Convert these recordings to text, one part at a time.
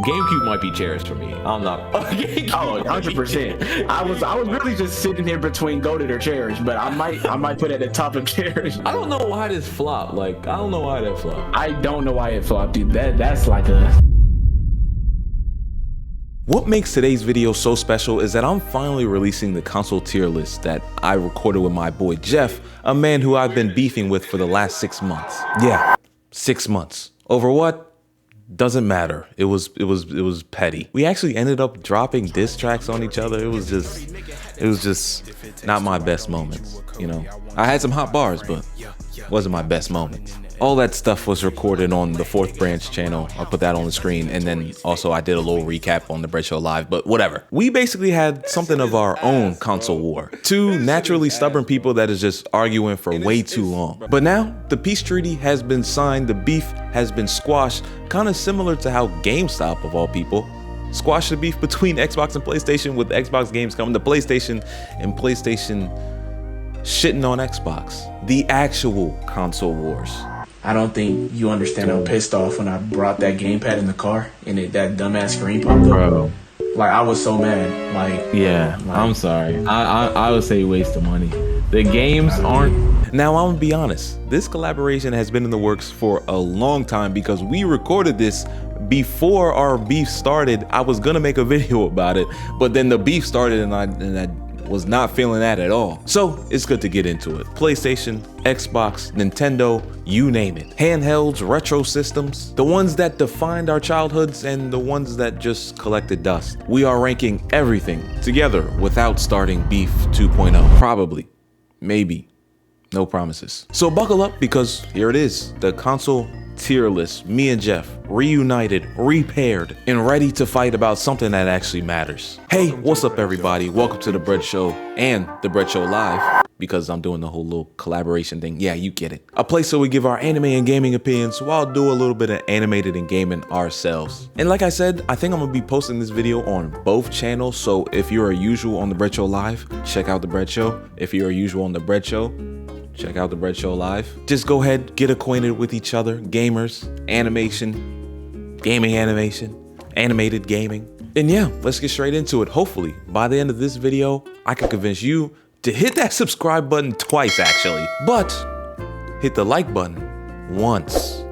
GameCube might be cherished for me. I'm not. Oh, 100%. I was really just sitting here between goated or cherished, but I might put it at the top of cherished. I don't know why this flopped. Like, I don't know why that flopped. I don't know why it flopped, dude. That's like a... What makes today's video so special is that I'm finally releasing the console tier list that I recorded with my boy Jeff, a man who I've been beefing with for the last 6 months. Yeah, 6 months. Over what? Doesn't matter. It was petty. We actually ended up dropping diss tracks on each other. It was just not my best moments, you know. I had some hot bars, but wasn't my best moments. All that stuff was recorded on the 4th Branch channel. I'll put that on the screen, and then also I did a little recap on the Bread Show Live, but whatever. We basically had something of our own console war. Two naturally stubborn people that is just arguing for way too long. But now, the peace treaty has been signed, the beef has been squashed, kind of similar to how GameStop, of all people, squashed the beef between Xbox and PlayStation, with Xbox games coming to PlayStation and PlayStation shitting on Xbox. The actual console wars. I don't think you understand how pissed off when I brought that gamepad in the car and that dumbass screen popped up. Bro. Like, I was so mad. Like, yeah, I'm sorry. I would say waste of money. The games aren't. Now, I'm gonna be honest. This collaboration has been in the works for a long time because we recorded this before our beef started. I was gonna make a video about it, but then the beef started and I was not feeling that at all. So it's good to get into it. PlayStation, Xbox, Nintendo, you name it. Handhelds, retro systems, the ones that defined our childhoods and the ones that just collected dust. We are ranking everything together without starting Beef 2.0. Probably, maybe, no promises. So buckle up because here it is, the console tier list. Me and Jeff reunited, repaired, and ready to fight about something that actually matters. Hey, what's up everybody? Welcome to the Bread Show and the Bread Show Live, because I'm doing the whole little collaboration thing. Yeah, you get it. A place where we give our anime and gaming opinions while do a little bit of animated and gaming ourselves. And like I said, I think I'm gonna be posting this video on both channels. So if you're a usual on the Bread Show Live, check out the Bread Show. If you're a usual on the Bread Show, check out the Bread Show Live. Just go ahead, get acquainted with each other. Gamers, animation, gaming animation, animated gaming. And yeah, let's get straight into it. Hopefully, by the end of this video, I can convince you to hit that subscribe button twice actually, but hit the like button once.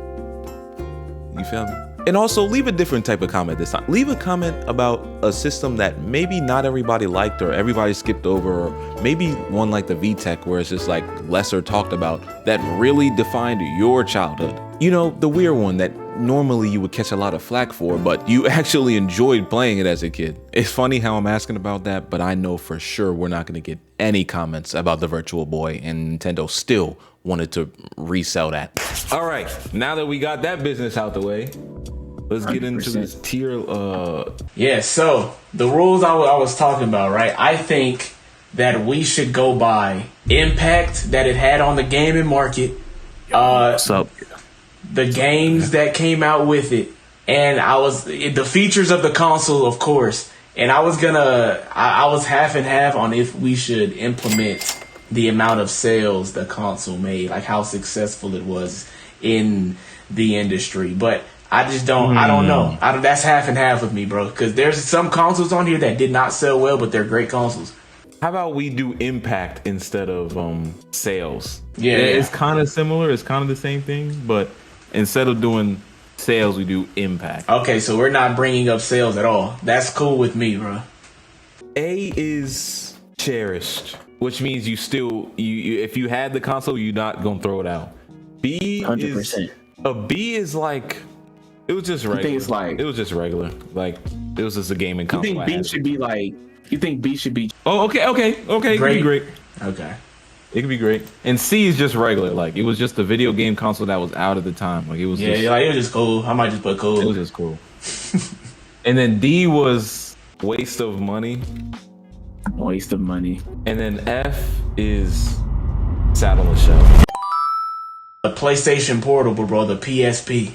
You feel me? And also leave a different type of comment this time. Leave a comment about a system that maybe not everybody liked or everybody skipped over, or maybe one like the VTech where it's just like lesser talked about that really defined your childhood. You know, the weird one that normally you would catch a lot of flack for, but you actually enjoyed playing it as a kid. It's funny how I'm asking about that, but I know for sure we're not gonna get any comments about the Virtual Boy, and Nintendo still wanted to resell that. All right, now that we got that business out the way, let's get into this tier. Yeah, so the rules I was talking about, right? I think that we should go by impact that it had on the gaming market. What's up? The games that came out with it, and the features of the console, of course. And I was half and half on if we should implement the amount of sales the console made, like how successful it was in the industry. But I just don't. I don't know. That's half and half with me, bro. Because there's some consoles on here that did not sell well, but they're great consoles. How about we do impact instead of sales? Yeah, it's kind of similar. It's kind of the same thing, but instead of doing sales, we do impact. Okay, so we're not bringing up sales at all. That's cool with me, bro. A is cherished, which means you still if you had the console, you're not gonna throw it out. B 100%. B is like, it was just regular. I think it's like, it was just regular. Like, it was just a gaming console. You think B should be like? You think B should be? Oh, okay. It could be great. Okay. It could be great. And C is just regular. Like, it was just a video game console that was out at the time. Like, it was. Yeah, like, it was just cool. I might just put cool. It was just cool. And then D was waste of money. Waste of money. And then F is sat on the shelf. The PlayStation Portable, bro. The PSP.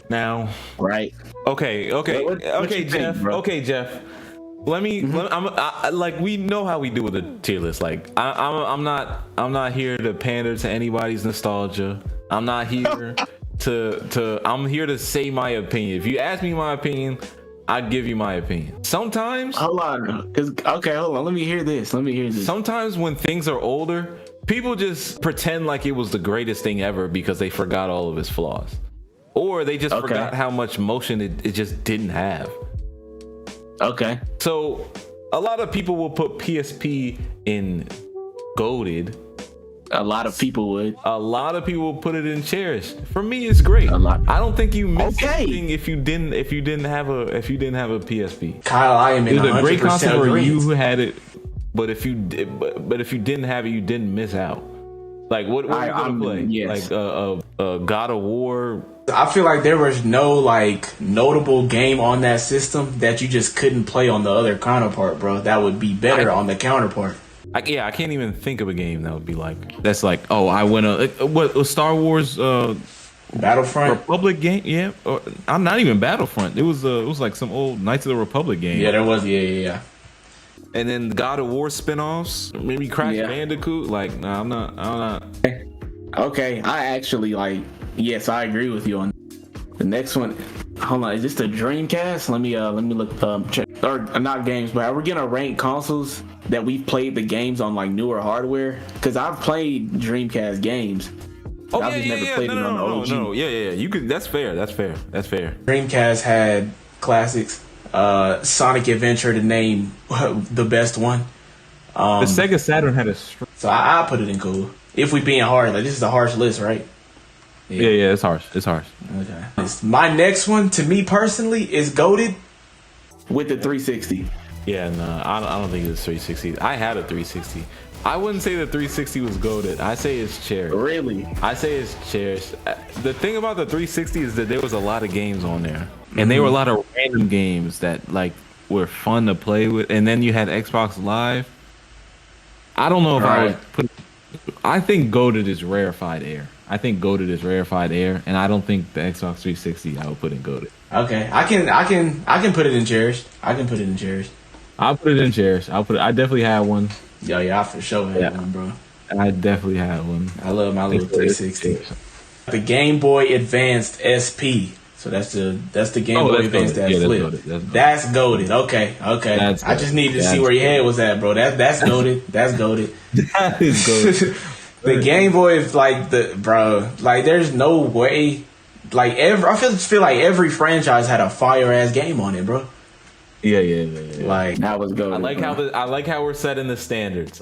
Now, right? Okay, what you Jeff. think, bro? Okay, Jeff. Like, we know how we do with the tier list. Like, I'm not here to pander to anybody's nostalgia. I'm not here I'm here to say my opinion. If you ask me my opinion, I give you my opinion. Sometimes, hold on. Hold on. Let me hear this. Sometimes when things are older, people just pretend like it was the greatest thing ever because they forgot all of its flaws, or they just forgot how much motion it just didn't have. Okay. So a lot of people will put PSP in goated. A lot of people would. A lot of people put it in cherished. For me, it's great. I don't think you missed anything if you didn't have a PSP. Kyle, I am in 100% a great concept where agreement. you had it, but if you didn't have it, you didn't miss out. Like what are you gonna play? Yes. Like God of War. I feel like there was no like notable game on that system that you just couldn't play on the other counterpart, bro. That would be better on the counterpart. I can't even think of a game that would be like that's like, oh, I went what Star Wars Battlefront Republic game, yeah, or I'm not even Battlefront. It was like some old Knights of the Republic game. Yeah, there was, yeah. And then God of War spinoffs, maybe Crash Bandicoot. Like, nah, I'm not. Okay, I actually yes, I agree with you on the next one. Hold on, is this the Dreamcast? Let me look check. Or not games, but are we gonna rank consoles that we've played the games on like newer hardware? Because I've played Dreamcast games. I've just never played it on the OG. No, yeah. You could. That's fair. Dreamcast had classics. Sonic Adventure to name the best one. The Sega Saturn had a. So I put it in cool. If we being hard, like this is a harsh list, right? Yeah, it's harsh. Okay. My next one, to me personally, is goated with the 360. Yeah, no, I don't think it's 360. I had a 360. I wouldn't say the 360 was goated. I say it's cherished. Really? I say it's cherished. The thing about the 360 is that there was a lot of games on there, and they were a lot of random games that like were fun to play with. And then you had Xbox Live. I don't know if I would put. I think goated is rarefied air. And I don't think the Xbox 360 I would put in goated. Okay, I can put it in cherished. I'll put it in cherished. I definitely had one. Yeah, I for sure had one, bro. I definitely had one. I love my little 360. The Game Boy Advanced SP. So that's the Game Boy Advance that flip. That's goated. Okay. I just needed to see where your head was at, bro. That's goated. That's goated. That is goated. The Game Boy is like there's no way. Like I feel like every franchise had a fire ass game on it, bro. Yeah. Like that was goated. I like how we're setting the standards.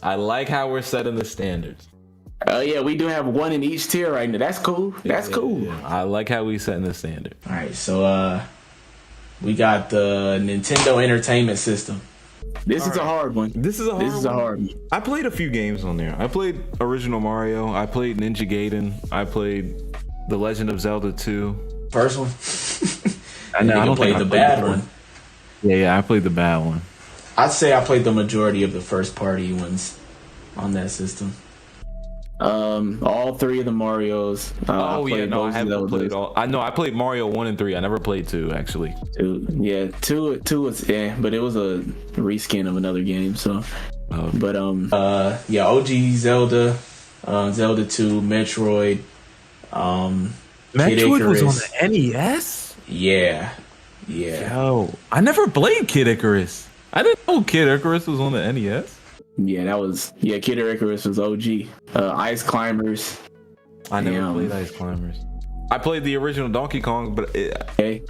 Oh yeah, we do have one in each tier right now. That's cool. Cool. Yeah. I like how we setting the standard. All right, so we got the Nintendo Entertainment System. This is a hard one. I played a few games on there. I played Original Mario. I played Ninja Gaiden. I played The Legend of Zelda 2. First one. I don't played the bad one. Yeah, I played the bad one. I'd say I played the majority of the first party ones on that system. All three of the Marios. I haven't played all. I played Mario 1 and 3. I never played 2 actually. 2 was but it was a reskin of another game. So, but OG Zelda, Zelda 2, Metroid, Metroid was on the NES. Yeah. Yo, I never played Kid Icarus. I didn't know Kid Icarus was on the NES. Yeah, Kid Icarus was OG. Ice Climbers. I never played Ice Climbers. I played the original Donkey Kong, but I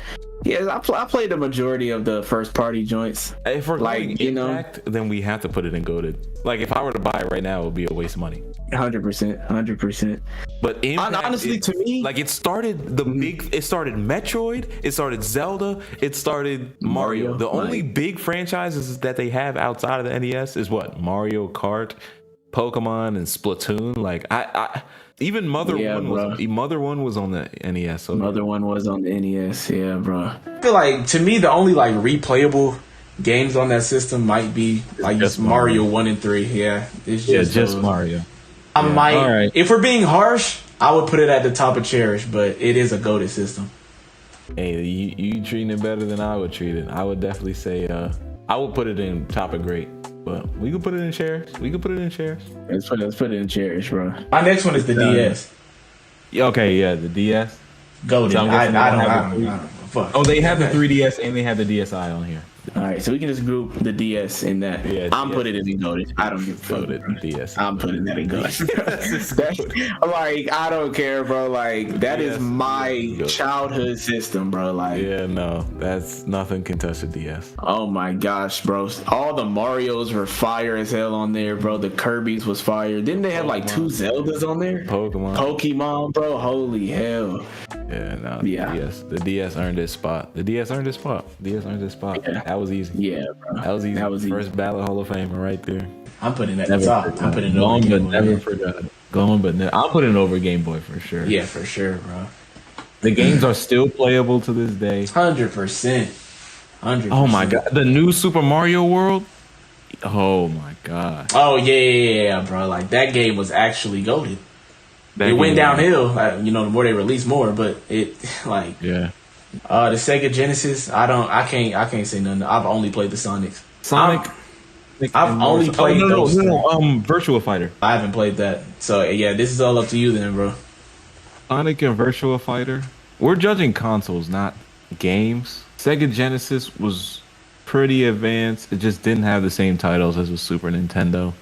played the majority of the first party joints. If we're like Impact, then we have to put it in goated. Like if I were to buy it right now, it would be a waste of money. 100%. But Impact, honestly, to me, like it started it started Metroid, it started Zelda, it started Mario. The only big franchises that they have outside of the NES is what? Mario Kart, Pokemon, and Splatoon. Like I even Mother 1 was on the NES. So Mother 1 was on the NES, yeah, bro. I feel like to me the only like replayable games on that system might be like just Mario 1 and 3. Yeah, it's just Mario. I might, if we're being harsh, I would put it at the top of Cherish, but it is a goated system. Hey, you treating it better than I would treat it. I would definitely say I would put it in top of great, but we could put it in Cherish. Let's put it in Cherish, bro. My next one is the DS. Okay, yeah, the DS. Golden. So I'm guessing they don't have the I don't fuck. Oh, they have the 3DS and they have the DSi on here. All right, so we can just group the DS in that. Yeah, I'm DS. putting it in goaded. I don't give a fuck. Goated DS. I'm putting that in goaded. I'm like, I don't care, bro. Like, that is DS. my childhood system, bro. Like, Yeah, no, that's nothing can touch the DS. oh my gosh, bro. All the Marios were fire as hell on there, bro. The Kirby's was fire. Didn't they have like 2 Zeldas on there? Pokemon, bro. Holy hell. Yeah, no, Yeah. The DS earned its spot. The DS earned its spot. Yeah. That was easy. Yeah, bro. That was easy. That was First ballot Hall of Famer right there. I'm putting that at the top. I'm putting it over Gone Game but Boy. never forgotten. Gone but never. I'll put it over Game Boy for sure. Yeah, for sure, bro. The games are still playable to this day. 100%. 100%. Oh my god, the new Super Mario World. Oh my god. Oh yeah, bro. Like that game was actually goated. It went downhill. You know, the more they release more, but it like Yeah. the Sega Genesis. I can't say nothing. I've only played the Sonics. Sonic. I've only played those. Virtua Fighter. I haven't played that. So yeah, this is all up to you then, bro. Sonic and Virtua Fighter. We're judging consoles, not games. Sega Genesis was pretty advanced. It just didn't have the same titles as the Super Nintendo.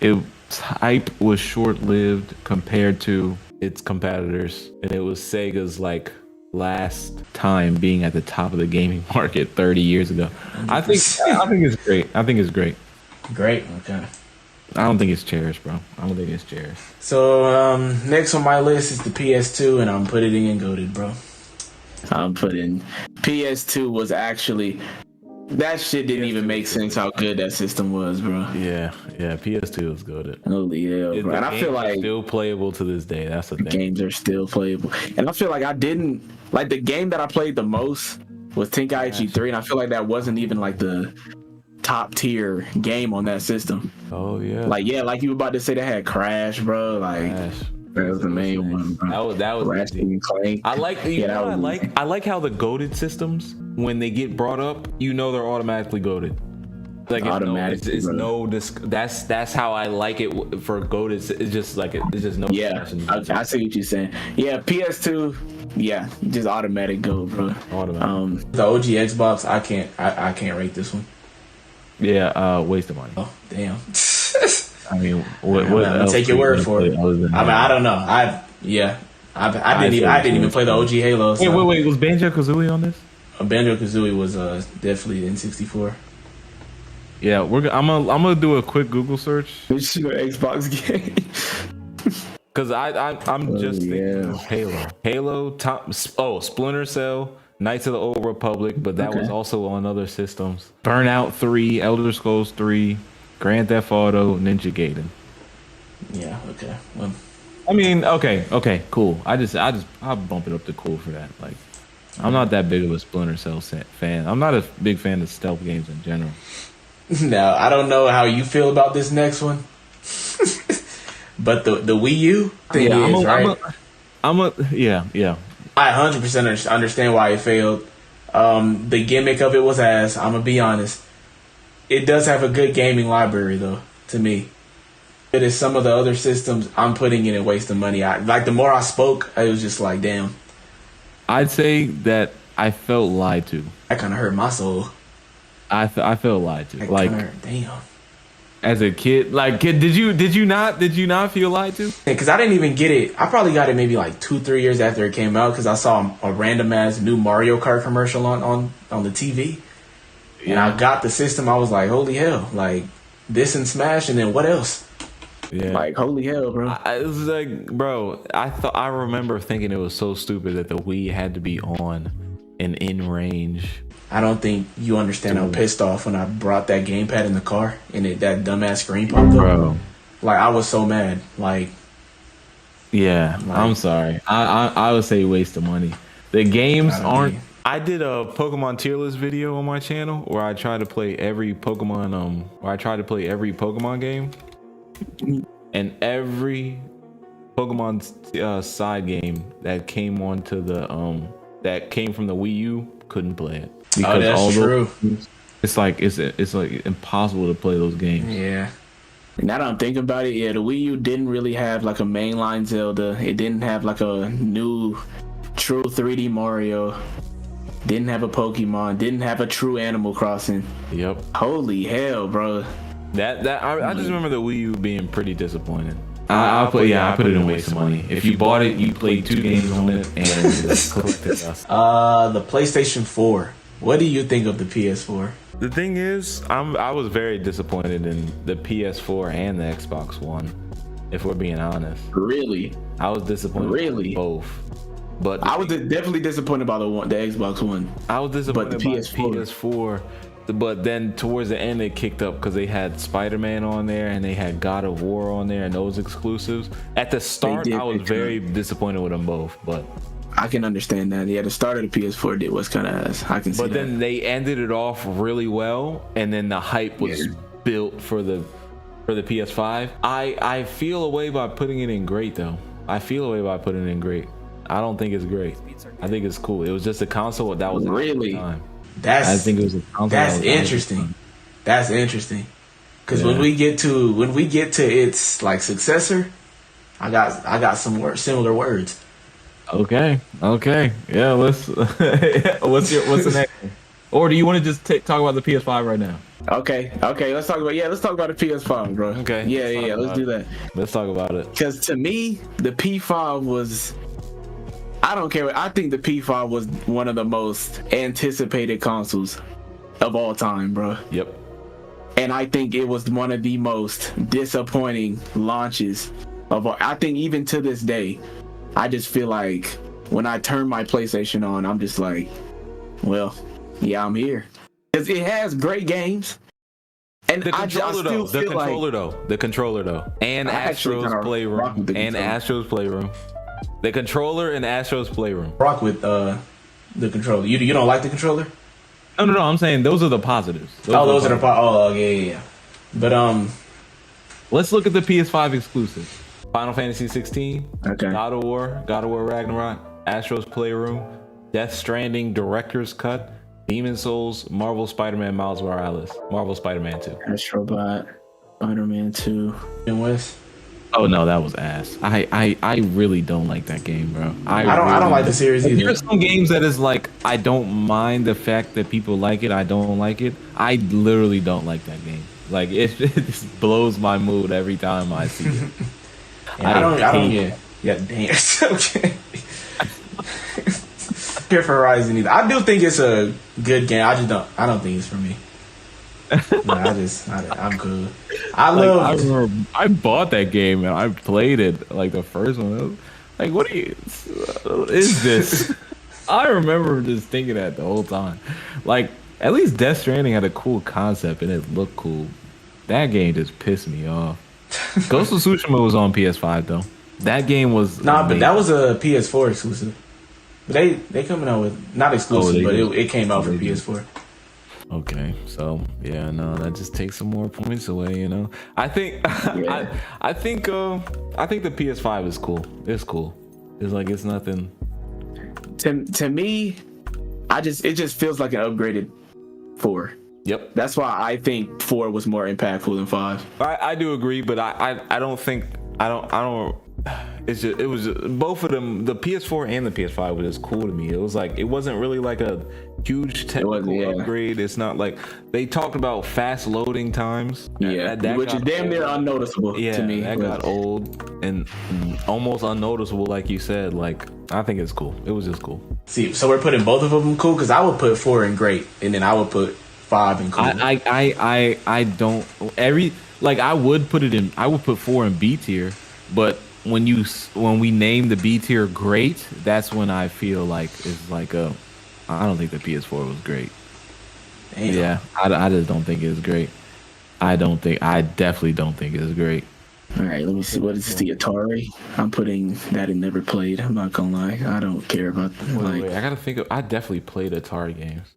Its hype was short-lived compared to its competitors, and it was Sega's like last time being at the top of the gaming market 30 years ago. I think it's great. I think it's great. Great. Okay. I don't think it's cherished, bro. I don't think it's cherished. So next on my list is the PS2, and I'm putting it in goated, bro. I'm putting PS2 was actually that shit didn't even make sense how good that system was, bro. Yeah, PS2 is good. Holy hell, bro. And I feel like still playable to this day. That's the thing. games are still playable. And I feel like I didn't like the game that I played the most was Tenkaichi 3, and I feel like that wasn't even like the top tier game on that system. Oh yeah. Like like you were about to say, that had Crash, bro. Like Crash. that was the main one, bro. That was Ratchet and Clank. I like I like how the goated systems, when they get brought up, you know they're automatically goated. Like that's how I like it for goated. It's just like it's just no. Yeah, I see what you're saying. Yeah, PS2. Yeah, just automatic go, bro. Automatic. The OG Xbox, I can't rate this one. Yeah, waste of money. Oh damn. I mean, I'll take your word for it. I mean, I don't know. I didn't even play the OG Halo. So. Wait. Was Banjo-Kazooie on this? Banjo-Kazooie was definitely in 64. Yeah, I'm gonna do a quick Google search. Which Xbox game? Cause I'm just thinking of Halo, Splinter Cell, Knights of the Old Republic, but that was also on other systems. Burnout 3, Elder Scrolls 3, Grand Theft Auto, Ninja Gaiden. Yeah. Okay. Well, I mean, okay, cool. I'll bump it up to cool for that. Like, I'm not that big of a Splinter Cell fan. I'm not a big fan of stealth games in general. now I don't know how you feel about this next one, but the Wii U thing is right. Yeah. I 100% understand why it failed. The gimmick of it was ass. I'm gonna be honest. It does have a good gaming library though. To me, it is some of the other systems. I'm putting in a waste of money. The more I spoke, I was just like, damn. I'd say that I felt lied to. That kind of hurt my soul. I felt lied to. Like, damn. As a kid, did you not feel lied to? Because I didn't even get it. I probably got it maybe like 2-3 years after it came out. Because I saw a random ass new Mario Kart commercial on the TV. Yeah. And I got the system. I was like, holy hell! Like this and Smash, and then what else? Yeah. Like holy hell, bro. It was like, bro. I remember thinking it was so stupid that the Wii had to be on and in range. I don't think you understand how pissed off when I brought that gamepad in the car and that dumbass screen popped up. Bro. Like I was so mad. Like, yeah, I'm sorry. I would say waste of money. The games aren't. I did a Pokemon tier list video on my channel where I tried to play every Pokemon game, and every Pokemon side game that came onto the that came from the Wii U couldn't play it. Because that's true. It's like impossible to play those games. Yeah. Now that I'm thinking about it, the Wii U didn't really have like a mainline Zelda. It didn't have like a new true 3D Mario. Didn't have a Pokemon. Didn't have a true Animal Crossing. Yep. Holy hell, bro. I just remember the Wii U being pretty disappointing. I put it in waste of money. If you bought it, you played 2 games on it and collected us. The PlayStation 4. What do you think of the PS4? The thing is, I was very disappointed in the PS4 and the Xbox One. If we're being honest, Really? I was disappointed. Really? In both. But I was definitely disappointed by the Xbox One. I was disappointed But the by PS4. PS4. But then towards the end, it kicked up because they had Spider-Man on there and they had God of War on there and those exclusives. At the start, I was very disappointed with them both, but I can understand that. Yeah, the start of the PS4 was kind of ass. I can see but that. then they ended it off really well, and then the hype was built for the PS5. I feel a way by putting it in great though. I feel a way by putting it in great. I don't think it's great. I think it's cool. It was just a console that was Really? out at the time. That's I think it was a console. that's that was interesting. That's interesting. Because when we get to its like successor, I got some similar words. Okay. Yeah. Let's. what's the next one? Or do you want to just talk about the PS5 right now? Okay. Let's talk about the PS5, bro. Okay, Yeah. Let's do that. Let's talk about it. Because to me, the P5 was. I don't care. I think the P5 was one of the most anticipated consoles of all time, bro. Yep. And I think it was one of the most disappointing launches of all. I think even to this day, I just feel like when I turn my PlayStation on, I'm just like, well, yeah, I'm here. Because it has great games. And The controller though. And Astro's Playroom. The controller and Astro's Playroom. Rock with the controller. You don't like the controller? No. I'm saying those are the positives. Those are the yeah. But let's look at the PS5 exclusives. Final Fantasy 16. Okay. God of War Ragnarok. Astro's Playroom. Death Stranding Director's Cut. Demon Souls. Marvel Spider-Man Miles Morales. Marvel Spider-Man 2. Astrobot, Spider-Man 2. and West. Oh no, that was ass. I really don't like that game, bro. I don't like the series either. There's some games that is like I don't mind the fact that people like it. I don't like it. I literally don't like that game. Like it just blows my mood every time I see it. I don't yeah, damn. Okay. Care for Horizon either. I do think it's a good game. I don't think it's for me. No, I'm good. I remember I bought that game and I played it like the first one. I was like, what is this? I remember just thinking that the whole time. Like, at least Death Stranding had a cool concept and it looked cool. That game just pissed me off. Ghost of Tsushima was on PS5 though. That game was but that was a PS4 exclusive. But they coming out with not exclusive, but it came out for PS4. Okay, so yeah, no, that just takes some more points away, you know. I think I think the PS5 is cool. It's cool. It's like it's nothing. To me, it just feels like an upgraded 4. Yep. That's why I think 4 was more impactful than 5. I do agree, but I don't think I don't. It was just, both of them. The PS4 and the PS5 was just cool to me. It was like it wasn't really like a huge technical upgrade. It's not like they talked about fast loading times. Yeah, which is damn near unnoticeable to me. That got old and almost unnoticeable, like you said. Like I think it's cool. It was just cool. See, so we're putting both of them cool because I would put 4 in great, and then I would put 5 in cool. I don't I would put it in. I would put 4 in B tier, but when we name the B tier great, that's when I feel like it's like I don't think the PS4 was great. Damn. Yeah, I just don't think it was great. I definitely don't think it was great. All right, let me see. What is the Atari? I'm putting that in never played. I'm not gonna lie. I don't care about wait, I gotta think I definitely played Atari games.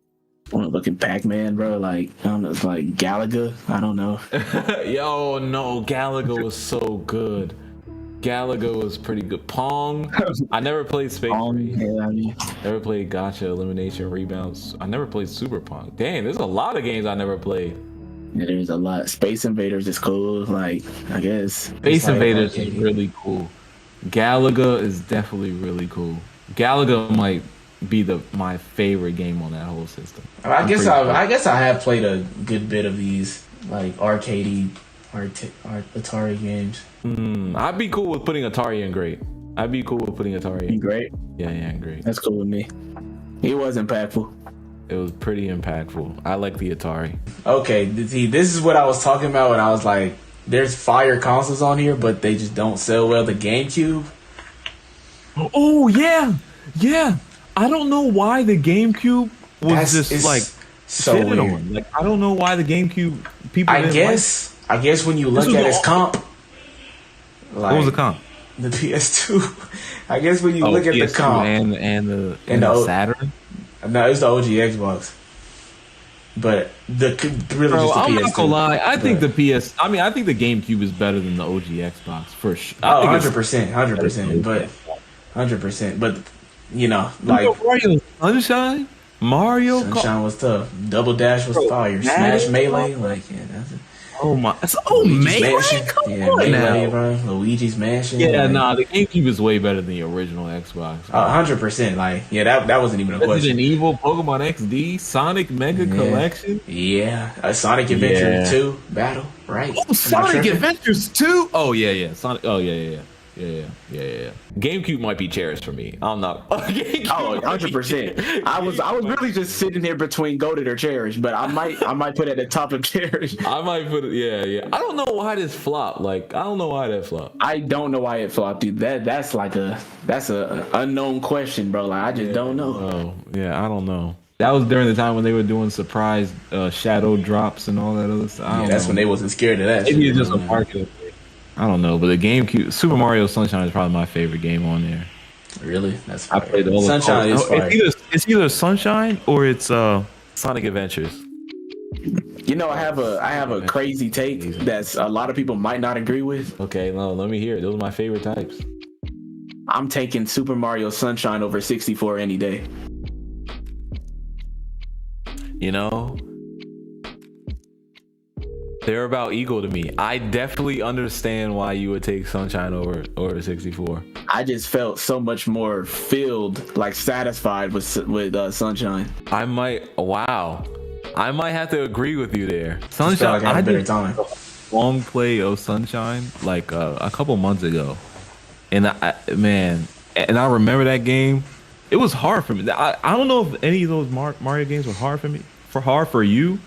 Looking Pac-Man, bro. Like I don't know, it's like Galaga. I don't know. Yo, no, Galaga was so good. Galaga was pretty good. Pong. I never played Space Race. Yeah, never played Gotcha, Elimination, Rebounds. I never played Super Pong. Dang, there's a lot of games I never played. Yeah, there's a lot. Space Invaders is cool. Like, I guess. Space Invaders is really cool. Galaga is definitely really cool. Galaga might be my favorite game on that whole system. I I'm guess pretty sure. I guess I have played a good bit of these like Atari games. I'd be cool with putting Atari in great. I'd be cool with putting Atari in. Great. Yeah, great. That's cool with me. It was impactful. It was pretty impactful. I like the Atari. Okay, see, this is what I was talking about when I was like, "There's fire consoles on here, but they just don't sell well." The GameCube. Oh yeah. I don't know why the GameCube was It's like so shitted weird. on. Like I don't know why the GameCube people. I didn't guess when you look was at the its all- comp, like. like What was the comp? the PS2. I guess when you look at the PS2 comp, and And the the- Saturn. no, it's the OG Xbox. But really Bro, just the I'm PS2. not gonna lie. I think But- I think the GameCube is better than the OG Xbox for sure. Oh, 100%, 100%, but 100%. But you know, like Mario Sunshine, Mario. Sunshine was tough. Double Dash was fire. Smash Melee, like yeah, that's it. Oh my! Luigi's Melee. Mansion, Come yeah, on Melee, now. bro. Luigi's Mansion. Yeah, like, nah. The GameCube is way better than the original Xbox. 100%. Like yeah, that wasn't even a question. Resident Evil, Pokemon XD, Sonic Mega Collection. Yeah, a Sonic Adventure Yeah. 2 battle, right? Oh, Am I Sonic tripping? Adventures 2. Oh yeah. Sonic. Oh yeah. GameCube might be cherished for me. I'm not. GameCube Oh, might be 100%. cherished. I was really just sitting here between goated or cherished, but I might put it at the top of cherished. I might put it. Yeah. I don't know why this flopped. Like I don't know why that flopped. I don't know why it flopped, dude. That's a unknown question, bro. Like I just don't know. Oh yeah, I don't know. That was during the time when they were doing surprise shadow drops and all that other stuff. I Yeah, don't that's know. when they wasn't scared of that. Maybe shit, it's just a man. marketing thing. I don't know, but the GameCube Super Mario Sunshine is probably my favorite game on there. Really? That's I fire. played all Sunshine the is fire. It's either Sunshine or it's Sonic Adventures. You know, I have a crazy take that's a lot of people might not agree with. Okay, no, let me hear it. Those are my favorite types. I'm taking Super Mario Sunshine over 64 any day. You know, they're about equal to me. I definitely understand why you would take Sunshine over 64. I just felt so much more filled, like satisfied with Sunshine. I might have to agree with you there. Just felt Sunshine, like I had a better did time. a long play of Sunshine like a couple months ago, and I remember that game. It was hard for me. I don't know if any of those Mario games were hard for me, hard for you,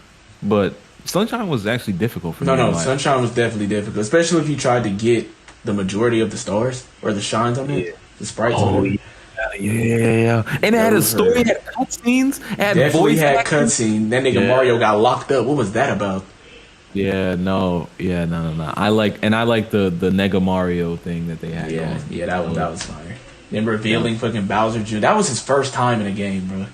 but Sunshine was actually difficult for me. No, Like, Sunshine was definitely difficult, especially if you tried to get the majority of the stars or the shines on it, the sprites on it. yeah, and it had a Those story, it hurt. had cutscenes, it had Definitely voice had acting. cutscene. That nigga Yeah. Mario got locked up. What was that about? No. I like the Nega Mario thing that they had. Yeah, going. that was fire. Then revealing fucking Bowser Jr. That was his first time in a game, bro.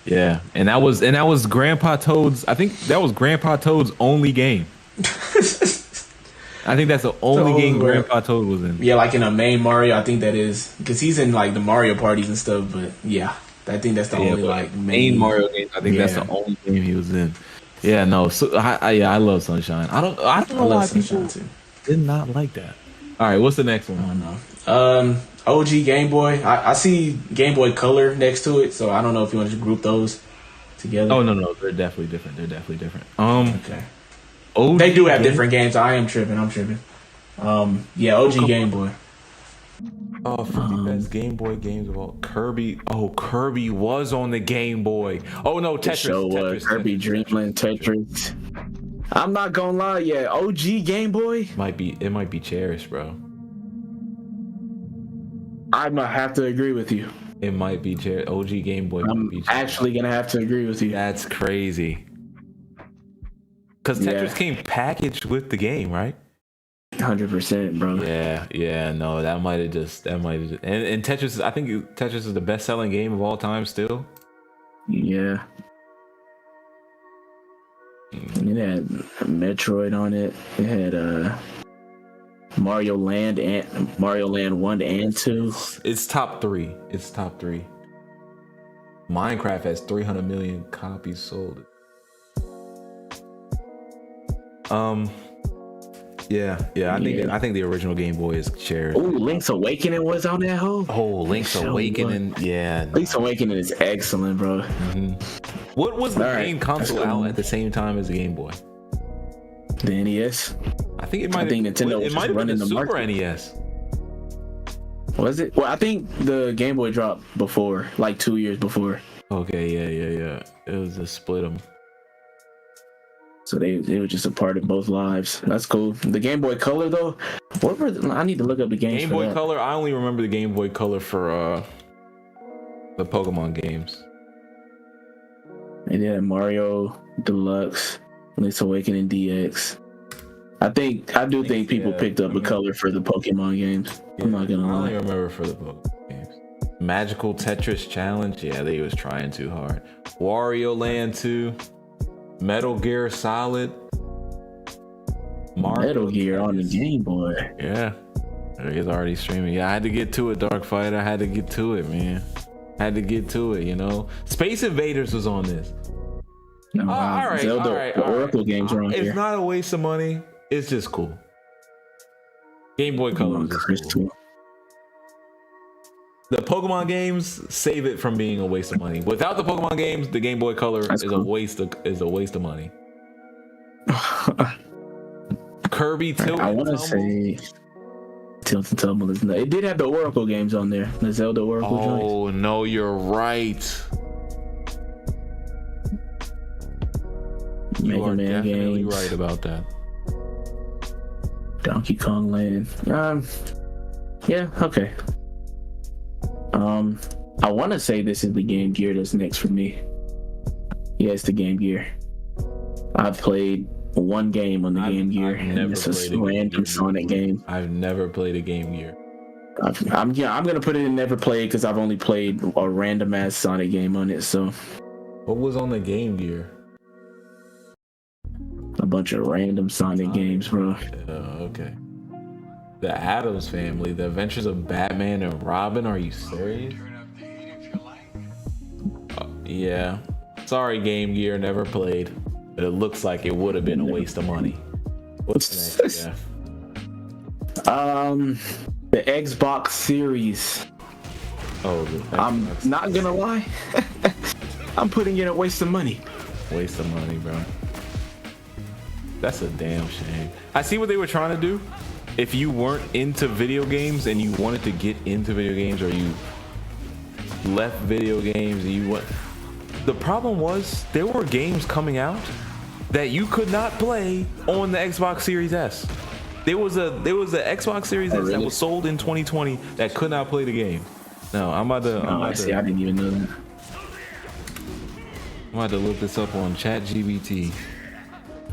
Yeah, and that was Grandpa Toad's. I think that was Grandpa Toad's only game. I think that's the only only game one. Grandpa Toad was in. Yeah, like in a main Mario, I think that is because he's in like the Mario parties and stuff. But yeah, I think that's the only but like main Mario game. I think that's Yeah. the only game he was in. Yeah, no. So I love Sunshine. I don't I know why love people Sunshine too. did not like that. All right, what's the next one? I don't know. OG Game Boy. I see Game Boy Color next to it, so I don't know if you want to group those together. Oh no, they're definitely different. Okay. OG They do have Game- different games. I'm tripping. Yeah, OG Game Boy. Oh, 50 best Game Boy games of all. Kirby. Oh, Kirby was on the Game Boy. Oh no, The Tetris. show was Tetris, Kirby Tetris, Dreamland Tetris. I'm not gonna lie, yeah, OG Game Boy. It might be cherished, bro. I might have to agree with you. It might be cherished. OG Game Boy might I'm be cherished. actually gonna have to agree with you. That's crazy. Because Yeah. Tetris came packaged with the game, right? 100%, bro. Yeah, no, that might have just, and Tetris, I think Tetris is the best selling game of all time still. Yeah. It had Metroid on it. It had Mario Land 1 and 2. It's top three. Minecraft has 300 million copies sold. Yeah. I think the original Game Boy is shared. Oh, Link's Awakening was on that hoe. Oh, Link's Sure Awakening. Yeah. Link's Awakening is excellent, bro. What was the All right. main console out at the same time as the Game Boy? The NES. I think it might. think Nintendo was It might just have been running the the Super market. NES. Was it? Well, I think the Game Boy dropped before, like 2 years before. Okay. Yeah. It was a split 'em. So they were just a part of both lives. That's cool. The Game Boy Color though, what were I need to look up the games. Game for Boy that. Color. I only remember the Game Boy Color for the Pokemon games. And then Mario Deluxe, Link's Awakening DX. I do think people picked up a color for the Pokemon games. I'm not gonna I only lie. remember for the Pokemon games. Magical Tetris Challenge. Yeah, they was trying too hard. Wario Land 2. Metal Gear Solid. Mario Metal Gear on the Tennis. Game Boy. Yeah. It's already streaming. Yeah, I had to get to it, Dark Fighter. I had to get to it, man. Had to get to it, you know. Space Invaders was on this. No, All right, Zelda, all right, the all right. Oracle games are on It's here. not a waste of money. It's just cool. Game Boy Color is just cool. Crystal. The Pokemon games save it from being a waste of money. Without the Pokemon games, the Game Boy Color That's is cool. a waste of money. Kirby Tilt. I and want to Tumble. say Tilt and Tumble is not. It did have the Oracle games on there. The Zelda Oracle joints. Oh no, you're right. You are Mega Man definitely games. right about that. Donkey Kong Land. Yeah, okay. I want to say this is the Game Gear that's next for me. Yeah, it's the Game Gear. I've played one game on the Game Gear, I've and never it's played a a Game random Gear. Sonic game. I've never played a Game Gear. I'm gonna put it in never played because I've only played a random ass Sonic game on it. So What was on the Game Gear? a bunch of random Sonic games, bro. Okay. The Addams Family, The Adventures of Batman and Robin. Are you serious? Yeah. Sorry, Game Gear, never played. But it looks like it would have been a waste of money. What's next, Jeff? The Xbox Series. Oh, I'm not gonna lie. I'm putting in a waste of money. waste of money, bro. That's a damn shame. I see what they were trying to do. If you weren't into video games and you wanted to get into video games, or you left video games and you went, the problem was there were games coming out that you could not play on the Xbox Series S. There was a Xbox Series S that was sold in 2020 that could not play the game. No, I'm about to I didn't even know that. I'm about to look this up on ChatGPT.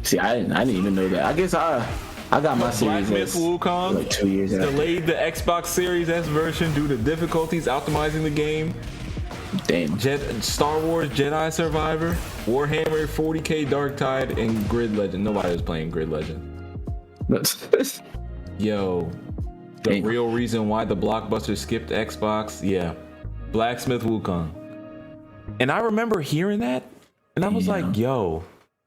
See, I didn't even know that. I guess I got my Black Series Myth S Wukong like 2 years after. delayed the Xbox Series S version due to difficulties optimizing the game. Damn. Star Wars Jedi Survivor, Warhammer 40k Dark Tide, and Grid Legend. Nobody was playing Grid Legend. Yo, the Damn. real reason why the Blockbuster skipped Xbox. Yeah, Blacksmith Wukong. And I remember hearing that, and I was like, yo,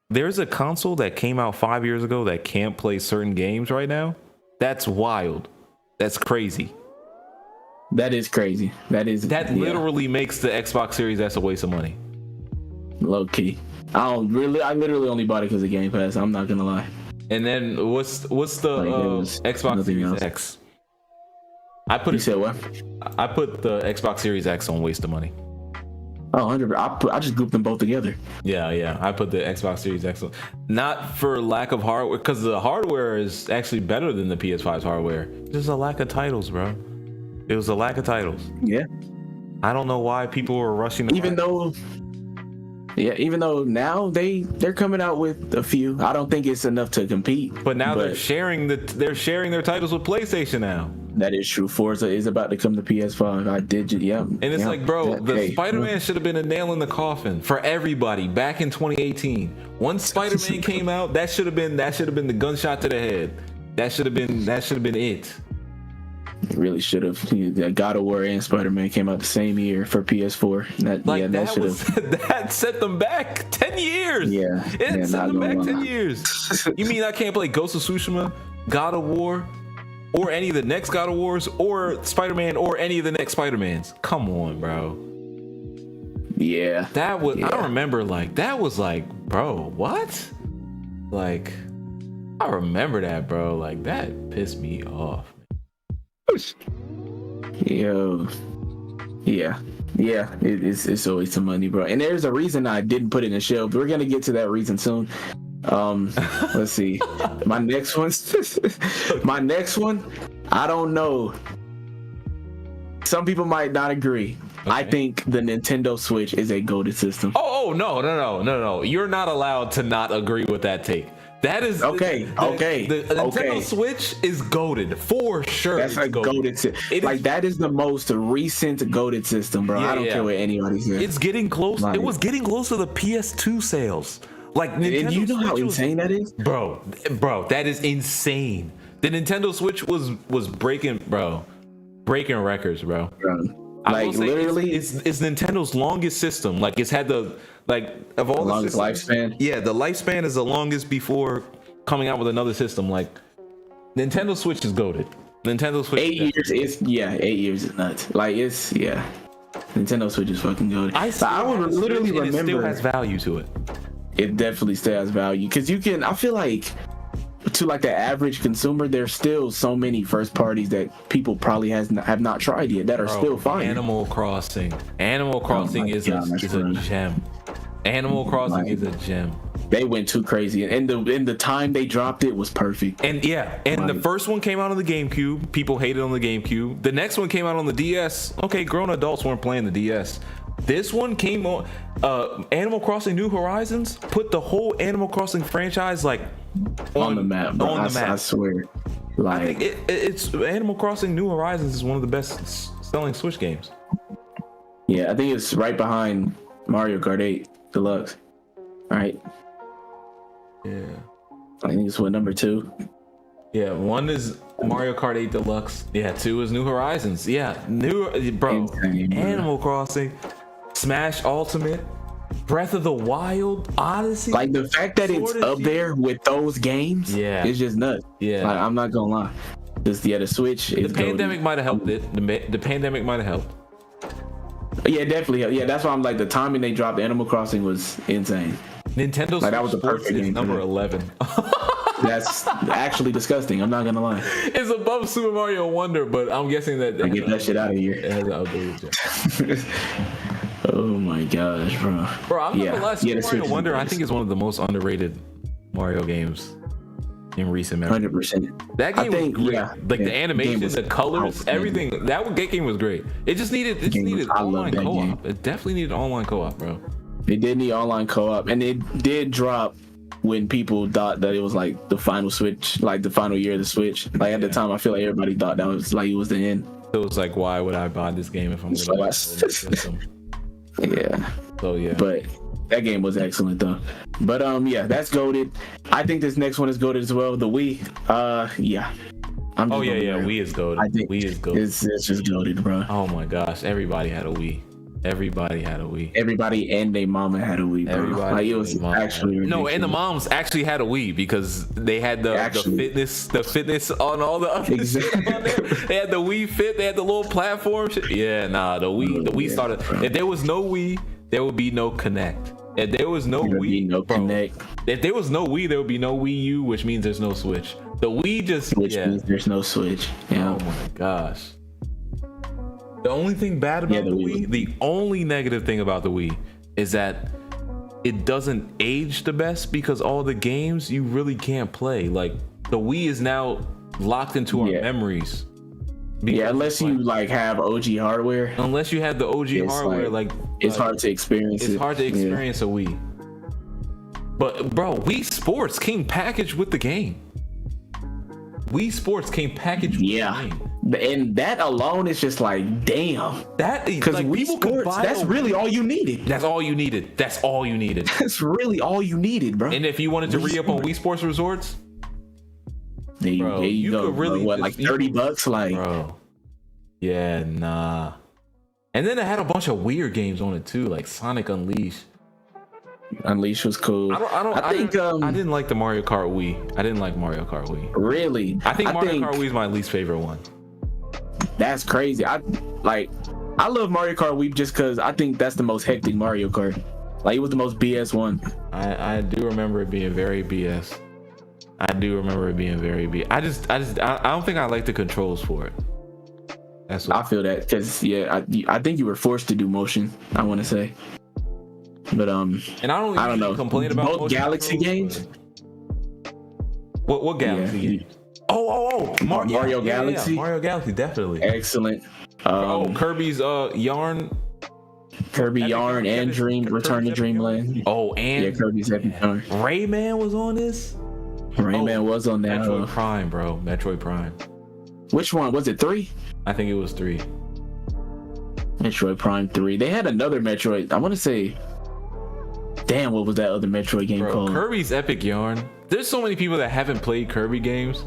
there's a console that came out 5 years ago that can't play certain games right now. That's wild. That's crazy. That is crazy. That Literally makes the Xbox Series S a waste of money. low key. I literally only bought it because of Game Pass. I'm not gonna lie. And then what's the there was Xbox nothing Series else. X? I put You said what? I put the Xbox Series X on waste of money. Oh, 100. I just grouped them both together. Yeah. I put the Xbox Series X on. Not for lack of hardware, because the hardware is actually better than the PS5's hardware. There's a lack of titles, bro. It was a lack of titles. Yeah. I don't know why people were rushing to Even though now they're coming out with a few. I don't think it's enough to compete. But now they're sharing their titles with PlayStation now. That is true. Forza is about to come to PS5. And it's like, bro, the Spider-Man should have been a nail in the coffin for everybody back in 2018. Once Spider-Man came out, that should have been the gunshot to the head. That should have been it. It really should have. God of War and Spider-Man came out the same year for PS4. That set them back 10 years. Yeah. It set not them back gonna 10 lie. years. You mean I can't play Ghost of Tsushima God of War, or any of the next God of Wars, or Spider-Man, or any of the next Spider-Mans. Come on, bro. Yeah. That was, Yeah. I remember, like, that was like, bro, what? Like, I remember that, bro. Like, that pissed me off. Yo. Yeah. Yeah. It's always some money, bro. And there's a reason I didn't put it in the shelf. We're gonna get to that reason soon. Let's see. My next one. My next one. I don't know. Some people might not agree. Okay. I think the Nintendo Switch is a goated system. Oh, no. You're not allowed to not agree with that take. That is Okay. The Nintendo Okay. Switch is goated for sure. That's a goated system. Like, that is the most recent goated system, bro. Yeah, I don't care what anybody says. It's getting close. Like, it was getting close to the PS2 sales. Like, Nintendo and you know how Switch was, insane that is, bro. That is insane. The Nintendo Switch was breaking records, bro. I will Like, say literally, it's Nintendo's longest system. Like, it's had of all the longest systems, lifespan. Yeah, the lifespan is the longest before coming out with another system. Like, Nintendo Switch is goated. Nintendo Switch. 8 years is 8 years is nuts. Like, it's Nintendo Switch is fucking goated. I would literally remember. It still has value to it. It definitely still has value because you can. I feel like, to like the average consumer, there's still so many first parties that people probably have not tried yet that are still fine. Animal Crossing is a gem. Animal Crossing is a gem. They went too crazy, and the time they dropped it was perfect. And the first one came out on the GameCube. People hated on the GameCube. The next one came out on the DS. Okay, grown adults weren't playing the DS. This one came on Animal Crossing New Horizons, put the whole Animal Crossing franchise like on the map, bro. On the map. I swear. Like, it's Animal Crossing New Horizons is one of the best selling Switch games. Yeah, I think it's right behind Mario Kart 8 Deluxe. Right? Yeah. I think it's number 2. Yeah, 1 is Mario Kart 8 Deluxe. Yeah, 2 is New Horizons. Yeah, Insane, bro. Animal Crossing, Smash Ultimate, Breath of the Wild, Odyssey. Like, the fact that it's up there with those games, is just nuts. Yeah, like, I'm not gonna lie. The Switch. The pandemic might have helped it. The pandemic might have helped. Yeah, definitely. Yeah, that's why I'm like, the timing they dropped Animal Crossing was insane. Nintendo like, that was the perfect game. Number 11. That's actually disgusting. I'm not gonna lie. It's above Super Mario Wonder, but I'm guessing that get that shit out of here. It has an updated. Oh my gosh, bro. Bro, I'm not gonna lie. Super Mario Wonder, I think, is one of the most underrated Mario games in recent memory. 100%. That game was great. Like, the animation, the colors, everything. That game was great. It just needed online co-op. It definitely needed online co-op, bro. It did need online co-op, and it did drop when people thought that it was like the final Switch, like the final year of the Switch. Like, at the time, I feel like everybody thought that was like, it was the end. It was like, why would I buy this game if I'm gonna buy this system? Yeah. So yeah. But that game was excellent though. But yeah, that's goated. I think this next one is goated as well. The Wii. Yeah. Wii is goated. I think Wii is goated. It's just goated, bro. Oh my gosh, everybody had a Wii. Everybody and their mama had a Wii, bro. Everybody, like, it was actually ridiculous. No, and the moms actually had a Wii because they had the fitness on all the other shit on there. They had the Wii Fit, they had the little platform shit. Yeah, nah, the Wii started. Bro. If there was no Wii, there would be no Connect. If there was no Wii, Connect. If there was no Wii, there would be no Wii U, which means there's no Switch. The Wii means there's no Switch. Yeah. Oh my gosh. The only thing bad about the Wii, the only negative thing about the Wii is that it doesn't age the best because all the games you really can't play. Like, the Wii is now locked into our memories. Yeah, unless you like have OG hardware. Unless you have the OG hardware, it's hard to experience. It's hard to experience a Wii. But bro, Wii Sports came packaged with the game. Wii Sports came packaged with the game. And that alone is just like, damn. That, because like, Wii Sports, that's really all you needed. That's all you needed. That's all you needed. That's really all you needed, bro. And if you wanted to re-up on Wii Sports Resorts, there you go. Could really, what, like $30? Like, bro. Yeah, nah. And then it had a bunch of weird games on it too, like Sonic Unleashed. Unleash was cool. I think didn't like the Mario Kart Wii. I didn't like Mario Kart Wii. really. I think Mario Kart Wii is my least favorite one. That's crazy. I love Mario Kart Wii just because I think that's the most hectic Mario Kart. Like it was the most BS one. I do remember it being very BS. I don't think I like the controls for it. That's what I feel that because I think you were forced to do motion. I want to say, but and I don't know. Complain about both Galaxy games. What Galaxy game? Oh, Mario Galaxy. Yeah. Mario Galaxy, definitely. Excellent. Kirby's Yarn. Kirby Yarn and Dream Return to Dreamland. Oh, and Kirby's Epic Yarn. Rayman was on this. Rayman was on that. Metroid Prime, bro. Metroid Prime. Which one was it? 3? I think it was 3. Metroid Prime 3. They had another Metroid. I want to say. Damn, what was that other Metroid game called? Kirby's Epic Yarn. There's so many people that haven't played Kirby games.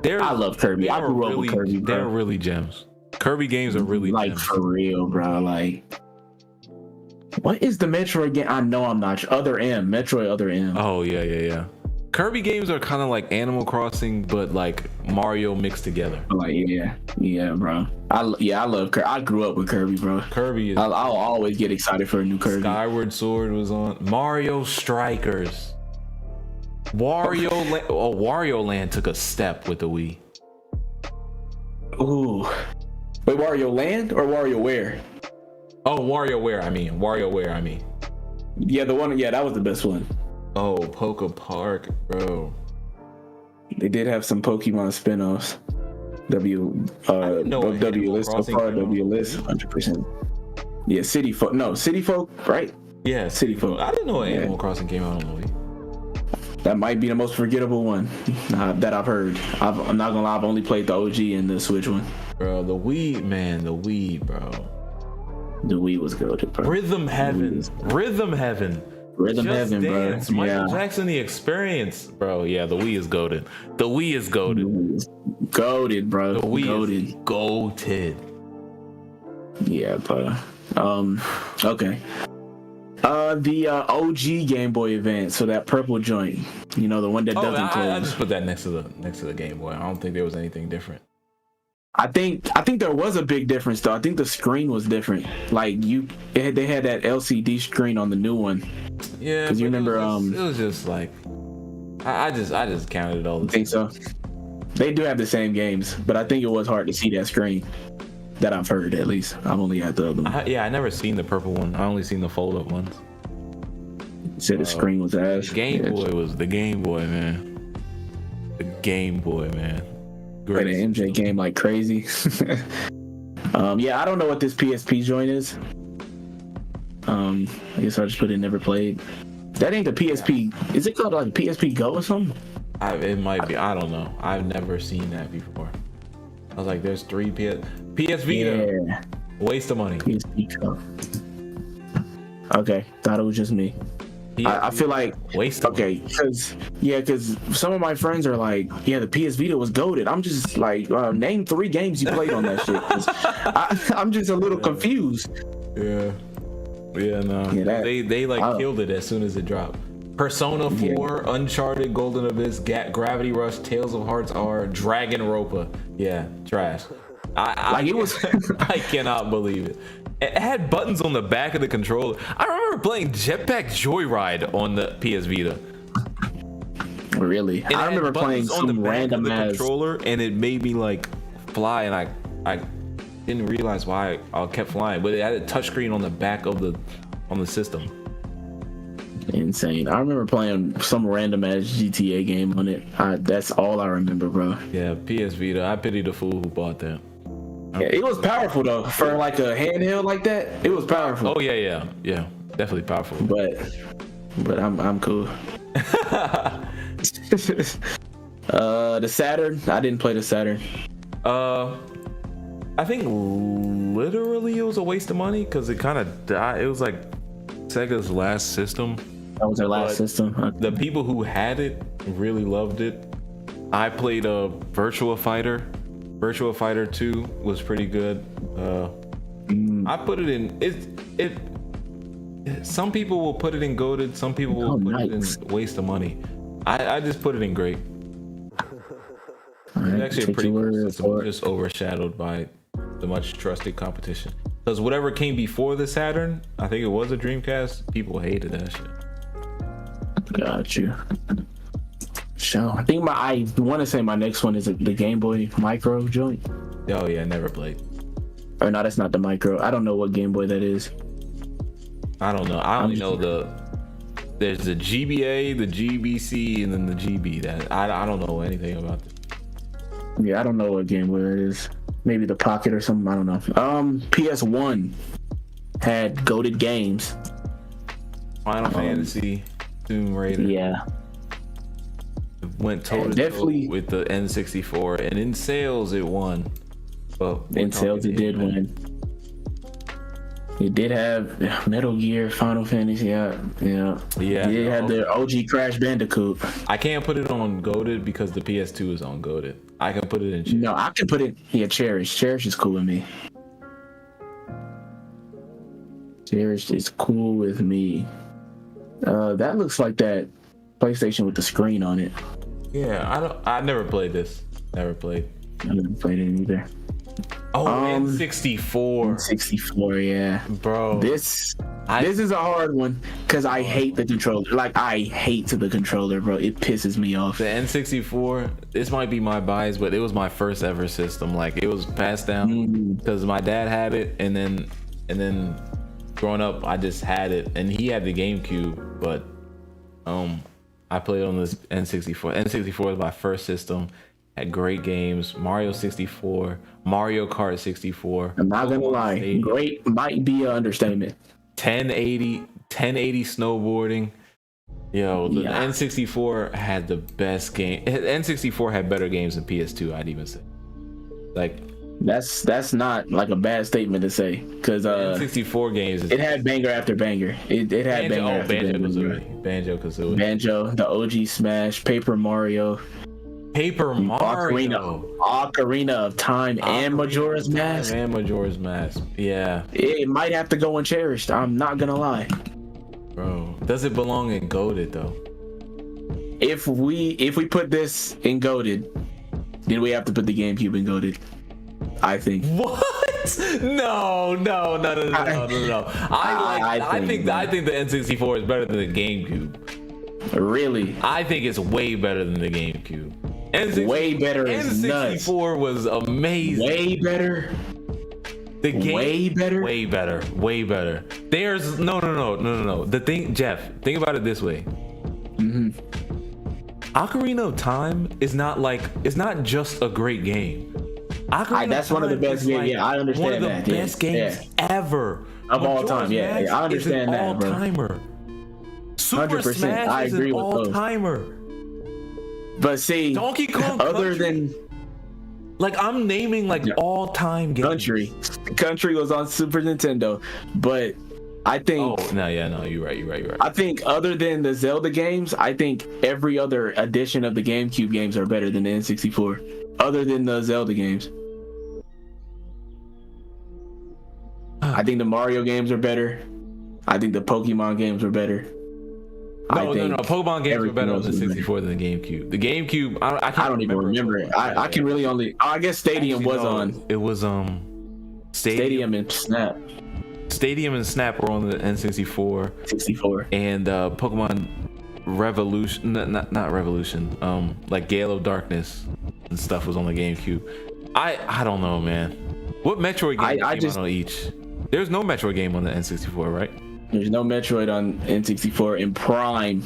I love Kirby. I grew up with Kirby, bro. They're really gems. Kirby games are really gems. For real, bro. Like, what is the Metroid game? I know I'm not. Other M. Metroid Other M. Oh, yeah. Kirby games are kind of like Animal Crossing, but like Mario mixed together. Like, yeah, bro. I love Kirby. I grew up with Kirby, bro. Kirby is. I'll always get excited for a new Kirby. Skyward Sword was on. Mario Strikers. Wario Land took a step with the Wii. Ooh. Wait, Wario Land or WarioWare? Oh, WarioWare, I mean. Yeah, the one. Yeah, that was the best one. Oh, Poke Park, bro. They did have some Pokemon spin-offs. W list so far. W list 100%. Yeah, City Folk, right? Yeah, City Folk. I didn't know Animal Crossing came out on the Wii. That might be the most forgettable one that I've heard. I'm not gonna lie, I've only played the OG and the Switch one. Bro, the Wii, bro. The Wii was good, bro. Rhythm Heaven, Just Heaven, Dance, bro. Michael Jackson, The Experience, bro. Yeah, the Wii is goated. Goated, bro. The Wii is goated. Yeah, bro. Okay. The OG Game Boy Advance, so that purple joint, the one that doesn't close. I just put that next to the Game Boy. I don't think there was anything different. I think there was a big difference though. I think the screen was different. Like they had that LCD screen on the new one. Yeah, because you remember it was just like I just counted it all. I think so. They do have the same games, but I think it was hard to see that screen. That I've heard, at least. I've only had the other one. I never seen the purple one. I only seen the fold-up ones. Said the screen was ass. The Game Boy was the Game Boy, man. The Game Boy, man. Great. Play the MJ game like crazy. Yeah, I don't know what this PSP joint is. I guess I just put it never played. That ain't the PSP. Is it called like PSP Go or something? It might be. I don't know. I've never seen that before. I was like, there's 3 PS Vita. Yeah. Waste of money. PSP Go. Okay, thought it was just me. I feel like waste. Okay, because some of my friends are like, yeah, the PS Vita was goated. I'm just like, name 3 games you played on that shit. I'm just a little confused. Yeah, no. Yeah, they like killed it as soon as it dropped. Persona 4, Uncharted, Golden Abyss, Gravity Rush, Tales of Hearts R, Dragonropa. Yeah, trash. It was. I cannot believe it. It had buttons on the back of the controller. I remember playing Jetpack Joyride on the PS Vita. Really? I remember playing some random ass controller, and it made me like fly, and I didn't realize why I kept flying. But it had a touchscreen on the back of the system. Insane. I remember playing some random ass GTA game on it. That's all I remember, bro. Yeah, PS Vita. I pity the fool who bought that. Yeah, it was powerful though. For like a handheld like that, it was powerful. Oh yeah, definitely powerful. But I'm cool. The Saturn. I didn't play the Saturn. I think literally it was a waste of money because it kind of died. It was like Sega's last system. That was their last system. Okay. The people who had it really loved it. I played a Virtua Fighter. Virtua Fighter 2 was pretty good. I put it in. Some people will put it in goated. Some people will put it in waste of money. I just put it in great. It's actually a pretty cool system, just overshadowed by the much trusted competition. Because whatever came before the Saturn, I think it was a Dreamcast, people hated that shit. Got you. So I think I want to say my next one is the Game Boy Micro joint. Oh yeah, never played. Or no, that's not the Micro. I don't know what Game Boy that is. I don't know. I only know there's the GBA, the GBC, and then the GB. That I don't know anything about this. Yeah, I don't know what Game Boy that is. Maybe the Pocket or something. I don't know. PS1 had goated games. Final Fantasy, Tomb Raider. Yeah. Went toe to toe with the N64, and in sales it won. But in sales it did win. It did have Metal Gear, Final Fantasy. Yeah. It had the OG Crash Bandicoot. I can't put it on goated because the PS2 is on goated. I can put it in. Cherish. No, I can put it. Yeah, Cherish. Cherish is cool with me. Cherish is cool with me. That looks like that PlayStation with the screen on it. Yeah, I never played this. Never played. I never played it either. Oh, N64. N64, yeah. Bro. This is a hard one because I hate the controller. Like, I hate the controller, bro. It pisses me off. The N64, this might be my bias, but it was my first ever system. Like, it was passed down because my dad had it, and then growing up, I just had it, and he had the GameCube, but I played on this N64. N64 was my first system. Had great games. Mario 64, Mario Kart 64. I'm not gonna lie, great might be an understatement. 1080 snowboarding. Yo, the N64 had the best game. N64 had better games than PS2, I'd even say. Like, that's not like a bad statement to say, because N64 games. It had banger after banger. It had banger after banger. Banjo-Kazooie. Banjo, the OG Smash, Paper Mario. Ocarina of Time, and Majora's Mask. Yeah. It might have to go uncherished. I'm not gonna lie. Bro, does it belong in goated though? If we put this in goated, then we have to put the GameCube in goated, I think. What? No. I think the N64 is better than the GameCube. Really? I think it's way better than the GameCube. Way better is nuts. N64 was amazing. Way better. The game, way better. There's no. The thing, Jeff, think about it this way. Ocarina of Time is not just a great game. That's one of the best games. Yeah, I understand that. One of the best games ever of all time. Yeah, I understand that, bro. All-timer. Super 100%. Smash I agree is an with those. all-timer. But see, Donkey Kong I'm naming all-time games. Country was on Super Nintendo, but I think. Oh no, you're right. I think other than the Zelda games, I think every other edition of the GameCube games are better than the N64. Other than the Zelda games, I think the Mario games are better. I think the Pokemon games are better. No. Pokemon games were better on the 64 than the GameCube. The GameCube, I don't even remember it. I can really only. I guess Stadium was on. It was Stadium and Snap. Stadium and Snap were on the N64. 64. And Pokemon Revolution, not Revolution. Like Gale of Darkness and stuff was on the GameCube. I don't know, man. What Metroid game came out on each? There's no Metroid game on the N64, right? There's no Metroid on N64, and Prime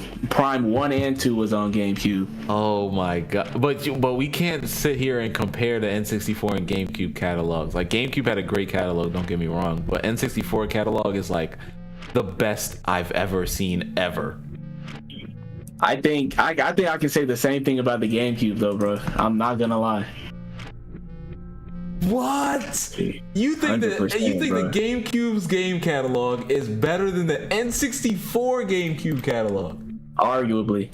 1 and 2 was on GameCube. Oh my god. But we can't sit here and compare the N64 and GameCube catalogs. Like, GameCube had a great catalog, don't get me wrong, but N64 catalog is like the best I've ever seen ever. I think I can say the same thing about the GameCube though, bro. I'm not gonna lie. What? You think the GameCube's game catalog is better than the N64 GameCube catalog? Arguably,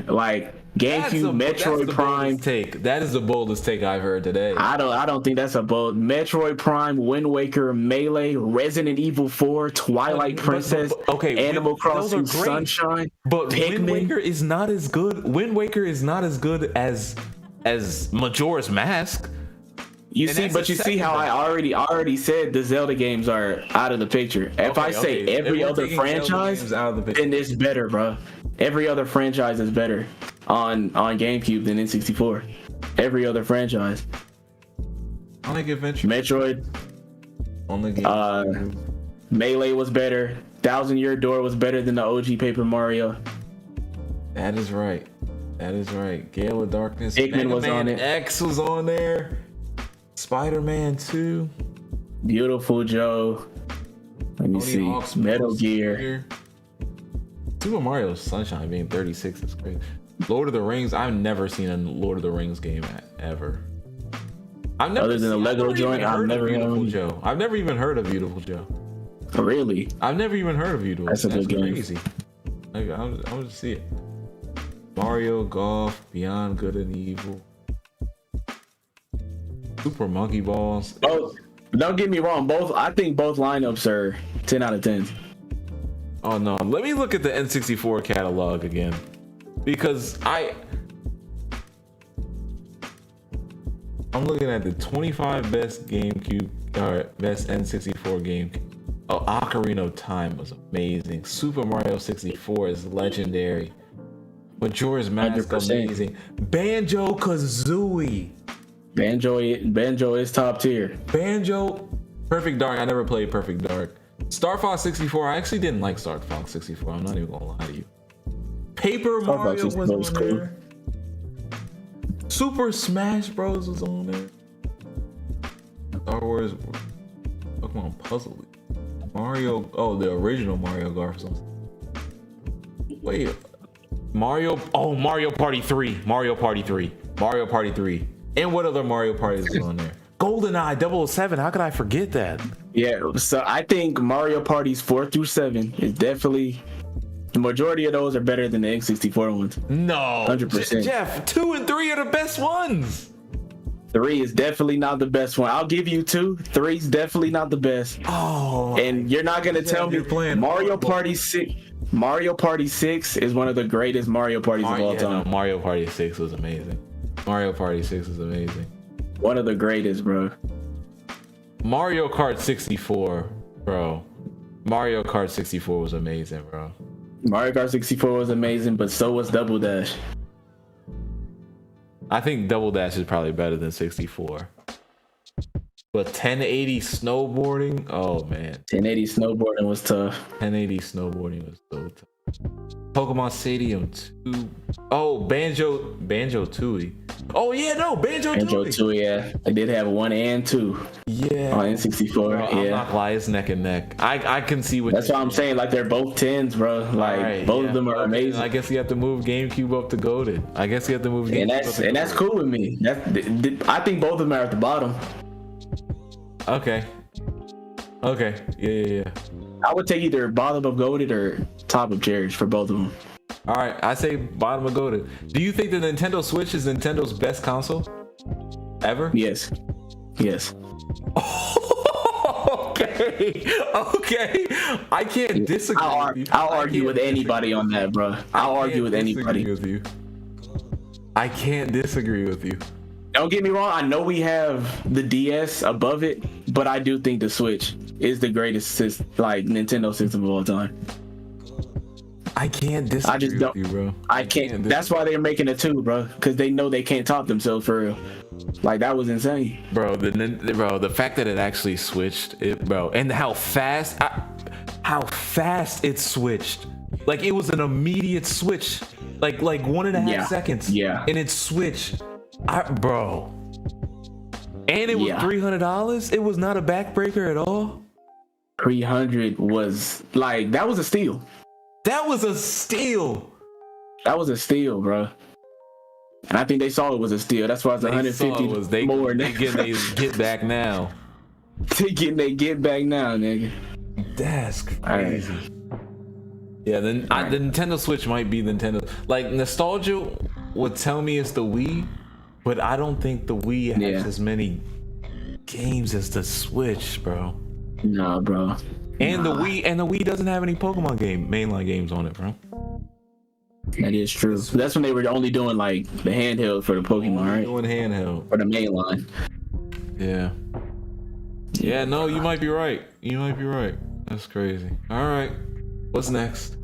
like GameCube, Metroid Prime. Take that is the boldest take I've heard today. I don't think that's a bold. Metroid Prime, Wind Waker, Melee, Resident Evil 4, Twilight Princess, Animal Crossing, Sunshine, but Pikmin. Wind Waker is not as good. Wind Waker is not as good as Majora's Mask. You see how I already said the Zelda games are out of the picture. If I say every other franchise, then it's better, bro. Every other franchise is better on GameCube than N64. Every other franchise. Sonic Adventure, Metroid, on the game. Melee was better. Thousand Year Door was better than the OG Paper Mario. That is right. Gale of Darkness. Pikmin was on it. X was on there. Spider-Man 2. Beautiful Joe. Let me see. Hawk's Metal Gear. Super Mario Sunshine being 36 is crazy. Lord of the Rings. I've never seen a Lord of the Rings game ever. I've never Other than the Lego joint, I've never Beautiful Joe. I've never even heard of Beautiful Joe. Really? I've never even heard of Beautiful. That's a good game. Crazy. I'll just see it. Mario Golf, Beyond Good and Evil. Super Monkey Balls. Oh, don't get me wrong. I think both lineups are 10 out of 10. Oh no, let me look at the N64 catalog again. Because I'm looking at the 25 best GameCube or best N64 game. Oh, Ocarina of Time was amazing. Super Mario 64 is legendary. Majora's Mask 100%. amazing. Banjo-Kazooie. Banjo is top tier. Banjo, Perfect Dark. I never played Perfect Dark. Star Fox 64. I actually didn't like Star Fox 64. I'm not even gonna lie to you. Paper Star Mario Fox was on cool. there. Super Smash Bros was on there. Star Wars, Pokemon Puzzle League. Mario. Oh, the original Mario Golf was on. Wait, Mario. Oh, Mario Party 3. Mario Party 3. And what other Mario Parties is on there? GoldenEye 007. How could I forget that? Yeah, so I think Mario Parties 4 through 7 is definitely, the majority of those are better than the N64 ones. No, 100%. Jeff, 2 and 3 are the best ones. 3 is definitely not the best one. I'll give you 2. 3's definitely not the best. Oh, And you're not gonna tell me you're playing Mario Party 6. Mario Party 6 is one of the greatest Mario Parties of all time. No, Mario Party 6 was amazing. Mario Party 6 is amazing. One of the greatest, bro. Mario Kart 64, bro. Mario Kart 64 was amazing, bro. Mario Kart 64 was amazing, but so was Double Dash. I think Double Dash is probably better than 64. But 1080 snowboarding, oh man. 1080 snowboarding was tough. 1080 snowboarding was so tough. Pokemon Stadium 2. Oh, Banjo Tooie. Oh yeah, no, Banjo Tooie. 2, yeah. I did have 1 and 2 Yeah. on N64. Bro, I'm yeah. not gonna lie, it's neck and neck. I can see what That's why I'm saying, like, they're both 10s, bro. Like, Alright, both yeah. of them are amazing. I guess you have to move GameCube up to Goated. I guess you have to move GameCube And up to that's cool with me. I think both of them are at the bottom. Okay. Yeah. I would take either bottom of Goated or top of Cherish for both of them. All right, I say bottom of Goated. Do you think the Nintendo Switch is Nintendo's best console ever? Yes. Okay. I can't disagree with you. I'll argue with anybody on that, bro. I'll argue with anybody. I can't disagree with you. Don't get me wrong. I know we have the DS above it, but I do think the Switch is the greatest Nintendo system of all time. I can't disagree I just with don't. you, bro. I can't. That's why they're making a 2, bro, because they know they can't top themselves for real. Like, that was insane, bro. The fact that it actually switched, bro, and how fast it switched. Like, it was an immediate switch, like 1.5 seconds. Yeah, and it switched, bro. And it was $300. It was not a backbreaker at all. 300 was that was a steal. That was a steal. That was a steal, bro. And I think they saw it was a steal. That's why it's 150 more. They getting they get back now. They getting they get back now, nigga. That's crazy. Yeah, then the Nintendo Switch might be Nintendo. Like nostalgia would tell me it's the Wii, but I don't think the Wii has as many games as the Switch, bro. Nah, bro. And the Wii doesn't have any Pokemon mainline games on it, bro. That is true. That's when they were only doing like the handheld for the Pokemon, right? Doing handheld For the main line. Yeah. Yeah, no, you might be right. You might be right. That's crazy. All right. What's next?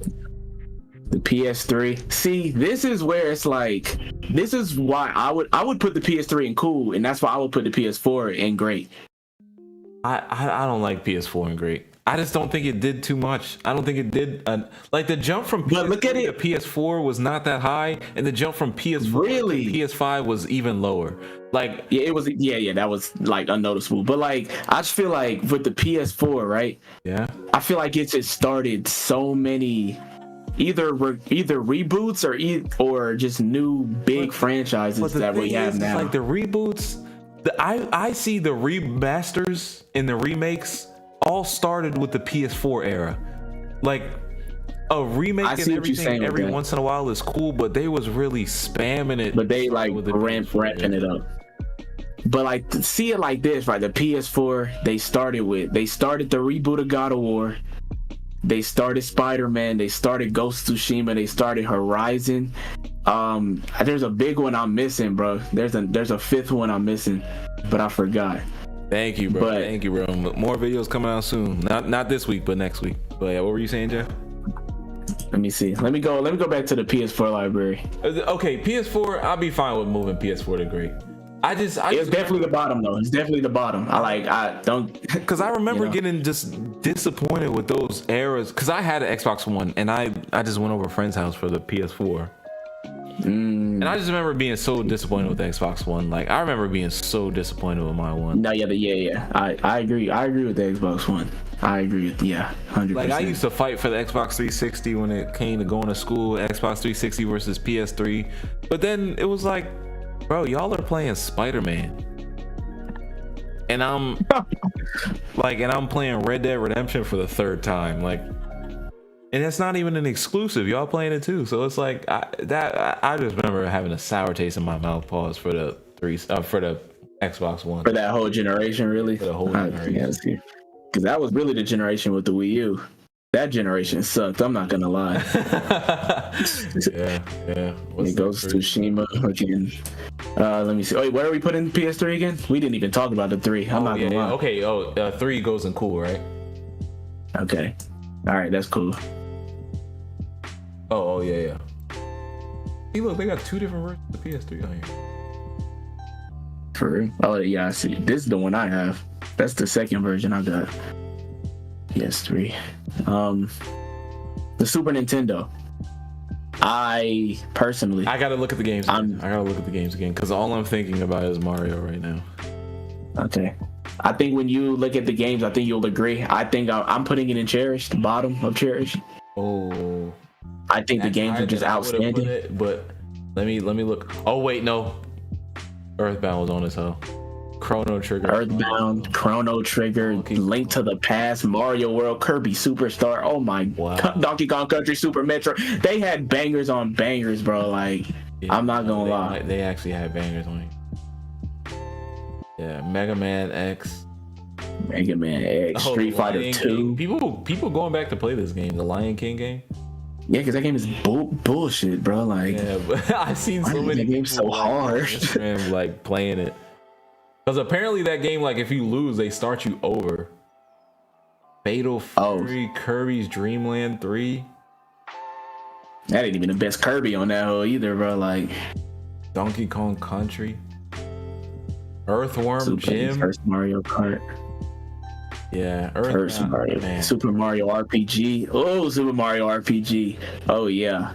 The PS3. See, this is where it's like, this is why I would put the PS3 in cool, and that's why I would put the PS4 in great. I don't like PS4 in great. I just don't think it did too much. I don't think it did like the jump from PS3 to PS4 was not that high, and the jump from PS4 to PS5 was even lower. Like it was that was like unnoticeable. But like I just feel like with the PS4, right? Yeah. I feel like it just started so many either reboots or just new big franchises that we have now. Like the reboots, I see the remasters and the remakes all started with the PS4 era. Like a remake and everything every once in a while is cool, but they was really spamming it. But they like ramping it up. But like to see it like this, right? The PS4 they started the reboot of God of War. They started Spider-Man. They started Ghost of Tsushima. They started Horizon. There's a big one I'm missing, bro. There's a fifth one I'm missing, but I forgot. Thank you, bro. Thank you, bro. More videos coming out soon. Not this week, but next week. But yeah, what were you saying, Jeff? Let me see. Let me go back to the PS4 library. Okay, PS4. I'll be fine with moving PS4 to great. It's definitely the bottom though. It's definitely the bottom. I don't because I remember getting just disappointed with those eras. Because I had an Xbox One and I just went over a friend's house for the PS4. And I just remember being so disappointed with the Xbox One. Like I remember being so disappointed with my one. No, yeah. I agree. I agree with the Xbox One. I agree with 100%. Like I used to fight for the Xbox 360 when it came to going to school. Xbox 360 versus PS3. But then it was like, bro, y'all are playing Spider-Man. And I'm playing Red Dead Redemption for the third time. Like, and it's not even an exclusive. Y'all playing it too. So it's like I just remember having a sour taste in my mouth. Pause for the Xbox One. For that whole generation, really. For the whole generation. Because that was really the generation with the Wii U. That generation sucked. I'm not gonna lie. yeah. It goes to Tsushima again. Let me see. Oh, wait, where are we putting PS3 again? We didn't even talk about the 3. I'm not gonna lie. Okay. 3 goes in cool, right? Okay. All right, that's cool. Oh yeah. See, look, they got 2 different versions of the PS3 on here. For real? Oh yeah, I see. This is the one I have. That's the second version I got. PS3. The Super Nintendo. I gotta look at the games. I gotta look at the games again because all I'm thinking about is Mario right now. Okay. I think when you look at the games, I think you'll agree. I think I'm putting it in Cherish, the bottom of Cherish. Oh. I think the games are just outstanding. But let me look. Oh wait, no. Earthbound was on as hell. Chrono Trigger. Earthbound, Chrono Trigger, Link to the Past, Mario World, Kirby Superstar. Oh my God. Donkey Kong Country, Super Metro. They had bangers on bangers, bro. Like, yeah, I'm not gonna lie. They actually had bangers on it. Yeah, Mega Man X, Street Fighter 2. People going back to play this game, the Lion King game. Yeah, because that game is bullshit, bro. Like, yeah, but I've seen so many games so hard. Instagram, like playing it. Because apparently that game, like if you lose, they start you over. Fatal Fury, Kirby's Dream Land 3. That ain't even the best Kirby on that whole either, bro. Like Donkey Kong Country. Earthworm Jim. First Mario Kart. Yeah, First Mario. Man. Super Mario RPG. Oh, Super Mario RPG. Oh yeah.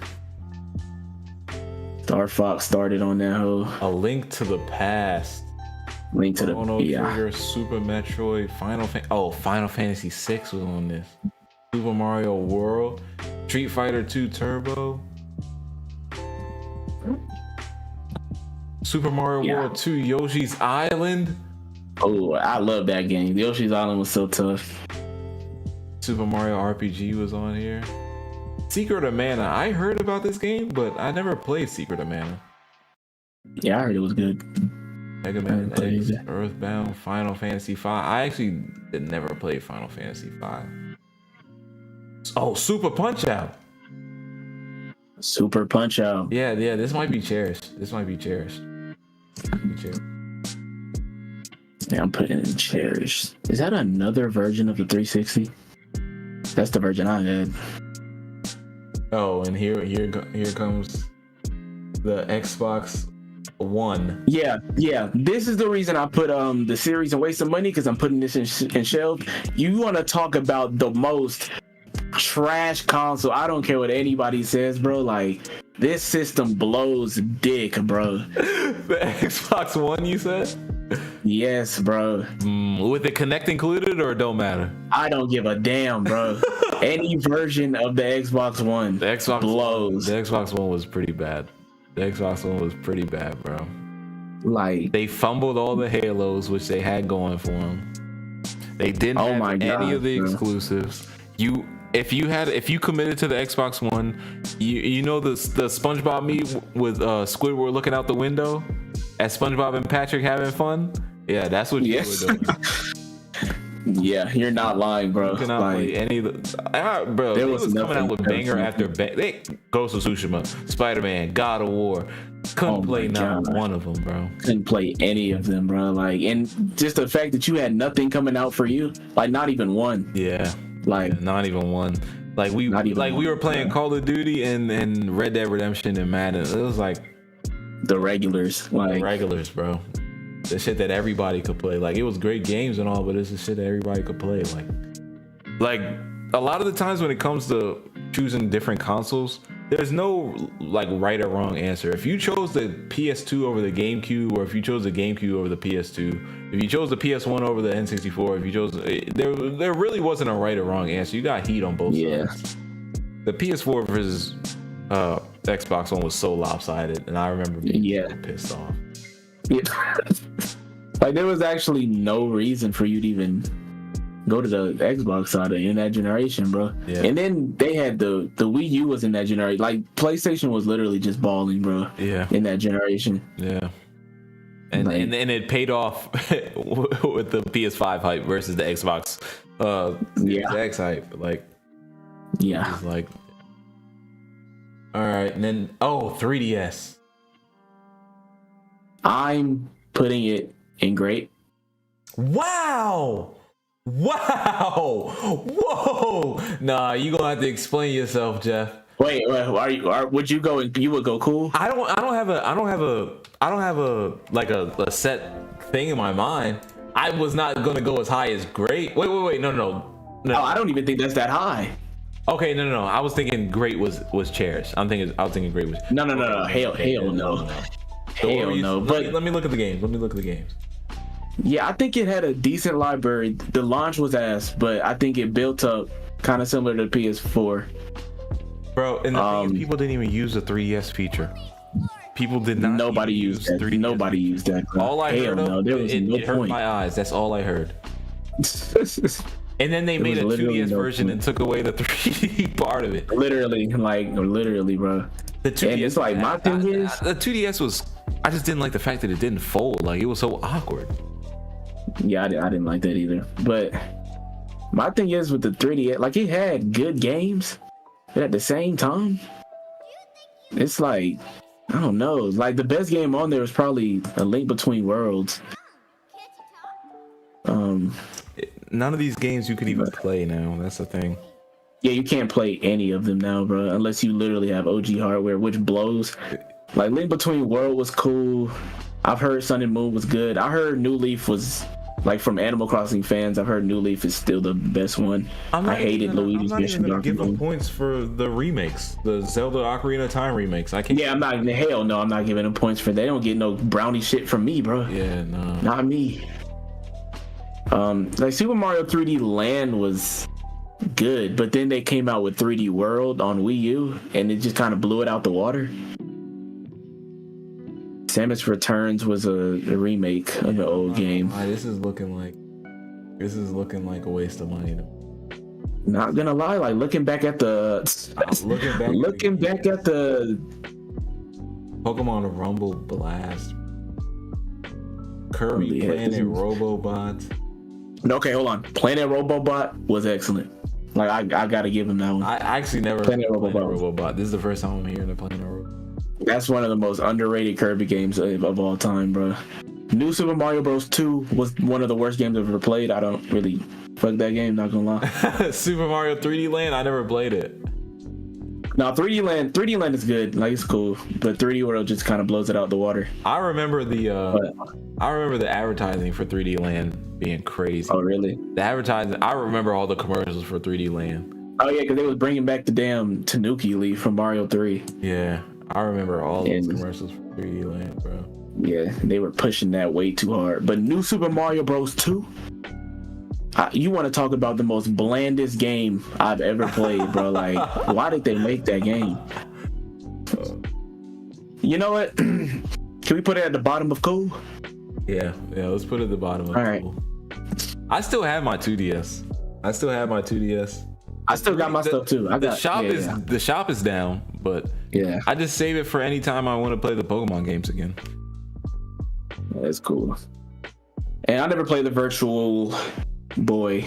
Star Fox started on that whole. A Link to the Past. Link to the Trigger, Super Metroid, Final Fantasy 6 was on this. Super Mario World, Street Fighter 2 Turbo, Super Mario World 2 Yoshi's Island. Oh, I love that game. Yoshi's Island was so tough. Super Mario RPG was on here. Secret of Mana. I heard about this game, but I never played Secret of Mana. Yeah, I heard it was good. Mega Man X, Earthbound, Final Fantasy V. I actually never played Final Fantasy V. Oh, Super Punch Out. Super Punch Out. Yeah, this might be cherished. This might be cherished. Yeah, I'm putting in cherished. Is that another version of the 360? That's the version I had. Oh, and here comes the Xbox One. Yeah. This is the reason I put the series and waste of money, because I'm putting this in shelf. You want to talk about the most trash console? I don't care what anybody says, bro. Like, this system blows dick, bro. The Xbox One, you said? Yes, bro. With the Connect included, or it don't matter? I don't give a damn, bro. Any version of the Xbox One, The Xbox blows. The Xbox One was pretty bad. The Xbox One was pretty bad, bro. Like, They fumbled all the Halos, which they had going for them. They didn't have any of the exclusives. If you committed to the Xbox One, you know the SpongeBob meme with Squidward looking out the window at SpongeBob and Patrick having fun. Yeah, that's what you were doing. Yeah, you're not lying, bro. You cannot play any of the bro. They was coming out with banger after banger. Ghost of Tsushima, Spider-Man, God of War. Couldn't play not one of them, bro. Couldn't play any of them, bro. Like, and just the fact that you had nothing coming out for you, like not even one. Yeah, like not even one. Like we were playing Call of Duty and Red Dead Redemption and Madden. It was like the regulars, like regulars, bro. The shit that everybody could play. Like, it was great games and all, but it's the shit that everybody could play. Like a lot of the times when it comes to choosing different consoles, there's no like right or wrong answer. If you chose the PS2 over the GameCube, or if you chose the GameCube over the PS2, if you chose the PS1 over the N64, if you chose, there really wasn't a right or wrong answer. You got heat on both sides. The PS4 versus Xbox One was so lopsided, and I remember being pissed off. Yeah. Like, there was actually no reason for you to even go to the Xbox side in that generation, bro. Yeah. And then they had the Wii U was in that generation. Like, PlayStation was literally just balling, bro. Yeah. In that generation. Yeah. And like, and it paid off with the PS5 hype versus the Xbox X hype. Like, yeah. It's like, all right, and then 3DS. I'm putting it in great. Wow! Whoa! Nah, you gonna have to explain yourself, Jeff. Wait, would you go? You would go cool? I don't have a like a set thing in my mind. I was not gonna go as high as great. Wait, no. Oh, I don't even think that's that high. Okay, no. I was thinking great was cherished. I was thinking great was. No. Hell no. Hell no. But let me look at the games. Yeah, I think it had a decent library. The launch was ass, but I think it built up kind of similar to PS4. Bro, and the thing is, people didn't even use the 3DS feature. People did not. Nobody used that. 3DS. Nobody used that. Bro. All I heard of, there was no it hurt point. my eyes. That's all I heard. And then they made a 2DS version and took away the 3D part of it. Literally, bro. The 2DS, and it's like, my thing is, the 2DS was. I just didn't like the fact that it didn't fold. Like, it was so awkward. Yeah, I didn't like that either. But my thing is with the 3DS, like, it had good games, but at the same time, it's like, I don't know. Like, the best game on there was probably A Link Between Worlds. None of these games you could even play now. That's the thing. Yeah, you can't play any of them now, bro, unless you literally have OG hardware, which blows. Like, Link Between World was cool. I've heard Sun and Moon was good. I heard New Leaf was, like, from Animal Crossing fans, I've heard New Leaf is still the best one. I hated Luigi's Mission. I'm not even giving points for the remakes, the Zelda Ocarina of Time remakes. I can't. Yeah, I'm not giving them points for that. They don't get no brownie shit from me, bro. Yeah, no. Not me. Like, Super Mario 3D Land was good, but then they came out with 3D World on Wii U, and it just kind of blew it out the water. Samus Returns was a remake of an old game. This is looking like a waste of money. Not gonna lie, like looking back at the Pokemon Rumble Blast, Kirby Yeah, Planet Robobot. Okay, hold on. Planet Robobot was excellent. Like I gotta give him that one. I actually never Planet played Robobot. Robobot. This is the first time I'm hearing of Planet Robobot. That's one of the most underrated Kirby games of all time, bro. New Super Mario Bros. 2 was one of the worst games I've ever played. I don't really fuck that game, not gonna lie. Super Mario 3D Land, I never played it. Now 3D Land is good, like it's cool, but 3D World just kind of blows it out the water. I remember the advertising for 3D Land being crazy. Oh really? The advertising, I remember all the commercials for 3D Land. Oh yeah, because they was bringing back the damn Tanuki Leaf from Mario 3. Yeah, I remember all those commercials for 3D Land, bro. Yeah, they were pushing that way too hard. But New Super Mario Bros. 2, you want to talk about the most blandest game I've ever played, bro? Like, why did they make that game? You know what? Can we put it at the bottom of cool? Yeah, let's put it at the bottom of All right. cool. I still have my 2DS. I still got my stuff too. The shop is down, but yeah, I just save it for any time I want to play the Pokemon games again. That's cool. And I never played the Virtual Boy.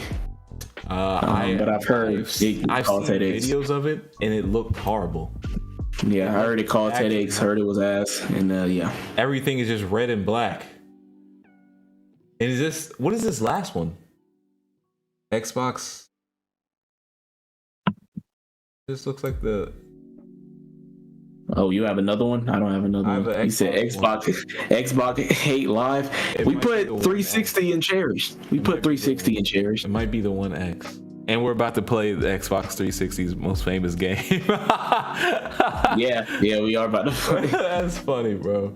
But I've heard I've seen videos of it, and it looked horrible. Yeah, I heard it caused headaches. Heard it was ass, and yeah. Everything is just red and black. And what is this last one? Xbox. This looks like the. Oh, you have another one? I don't have another one. You said Xbox hate live. We put 360 in cherished. We put 360 in cherished. It might be the One X. And we're about to play the Xbox 360's most famous game. yeah, we are about to play. That's funny, bro.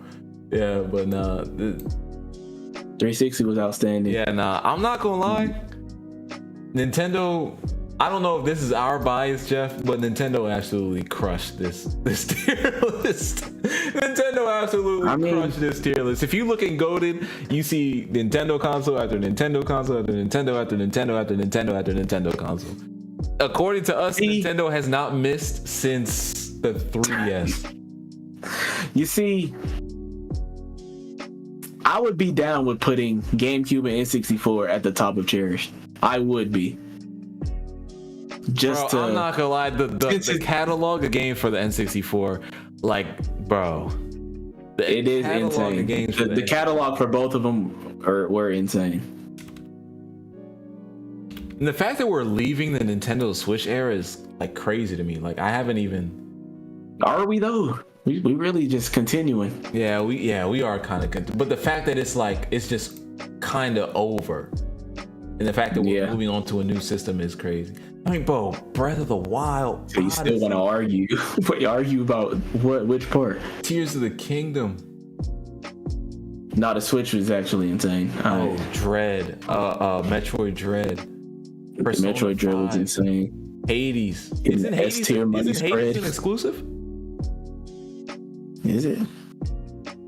Yeah, but nah. 360 was outstanding. Yeah, nah. I'm not gonna lie. Nintendo. I don't know if this is our bias, Jeff, but Nintendo absolutely crushed this tier list. Nintendo absolutely crushed this tier list. If you look at Goated, you see Nintendo console after Nintendo console after Nintendo after Nintendo after Nintendo after Nintendo console. According to us, Nintendo has not missed since the 3DS. You see, I would be down with putting GameCube and N64 at the top of cherished. I would be. I'm not gonna lie, the catalog of games for the N64, like, bro, it is insane. The catalog for both of them were insane. And the fact that we're leaving the Nintendo Switch era is like crazy to me. Like, I haven't even. Are we though? We really just continuing. Yeah, we are kind of. But the fact that it's just kind of over, and the fact that we're moving on to a new system is crazy. I mean, bro, Breath of the Wild. So you still want to argue? But argue about which part? Tears of the Kingdom. No, the Switch was actually insane. Dread. Metroid Dread. Metroid Dread was insane. Hades. Isn't Hades an exclusive? Is it?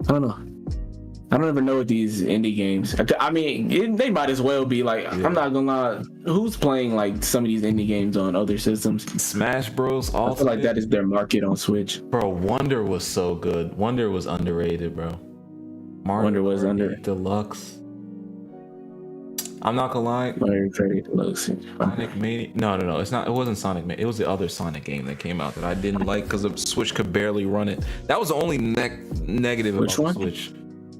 I don't know. I don't ever know what these indie games. I mean, they might as well be like. Yeah. I'm not gonna lie. Who's playing like some of these indie games on other systems? Smash Bros. I feel like that is their market on Switch. Bro, Wonder was so good. Wonder was underrated, bro. Wonder was underrated. Deluxe. I'm not gonna lie. Mario Kart Deluxe. Sonic Mania. No. It's not. It wasn't Sonic Mania. It was the other Sonic game that came out that I didn't like because the Switch could barely run it. That was the only negative about the Switch.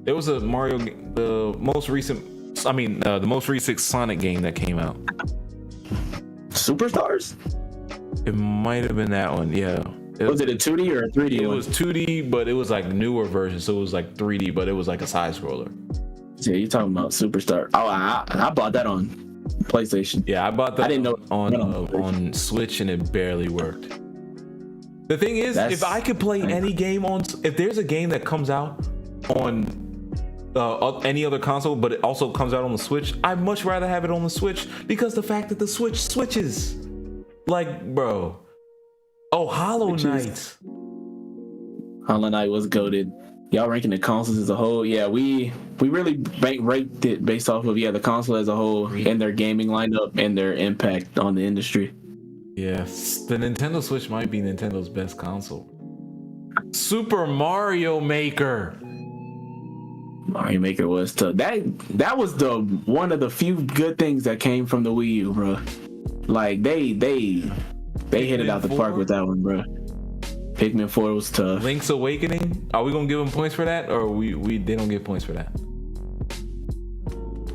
There was a Mario, the most recent Sonic game that came out. Superstars? It might have been that one, yeah. Was it a 2D or a 3D? It was 2D, but it was like newer version, so it was like 3D, but it was like a side scroller. Yeah, you're talking about Superstar. Oh, I bought that on PlayStation. Yeah, I bought that. I didn't know on Switch, and it barely worked. The thing is, if I could play any game if there's a game that comes out on any other console, but it also comes out on the Switch, I'd much rather have it on the Switch because the fact that the Switch switches. Like, bro. Oh, Hollow Knight. Hollow Knight was goated. Y'all ranking the consoles as a whole? Yeah, we really ranked it based off of the console as a whole and their gaming lineup and their impact on the industry. Yes, the Nintendo Switch might be Nintendo's best console. Super Mario Maker. Mario Maker was tough. That was the one of the few good things that came from the Wii U, bro. Like they hit it out the park with that one, bro. Pikmin 4 was tough. Link's Awakening. Are we gonna give them points for that, or they don't get points for that?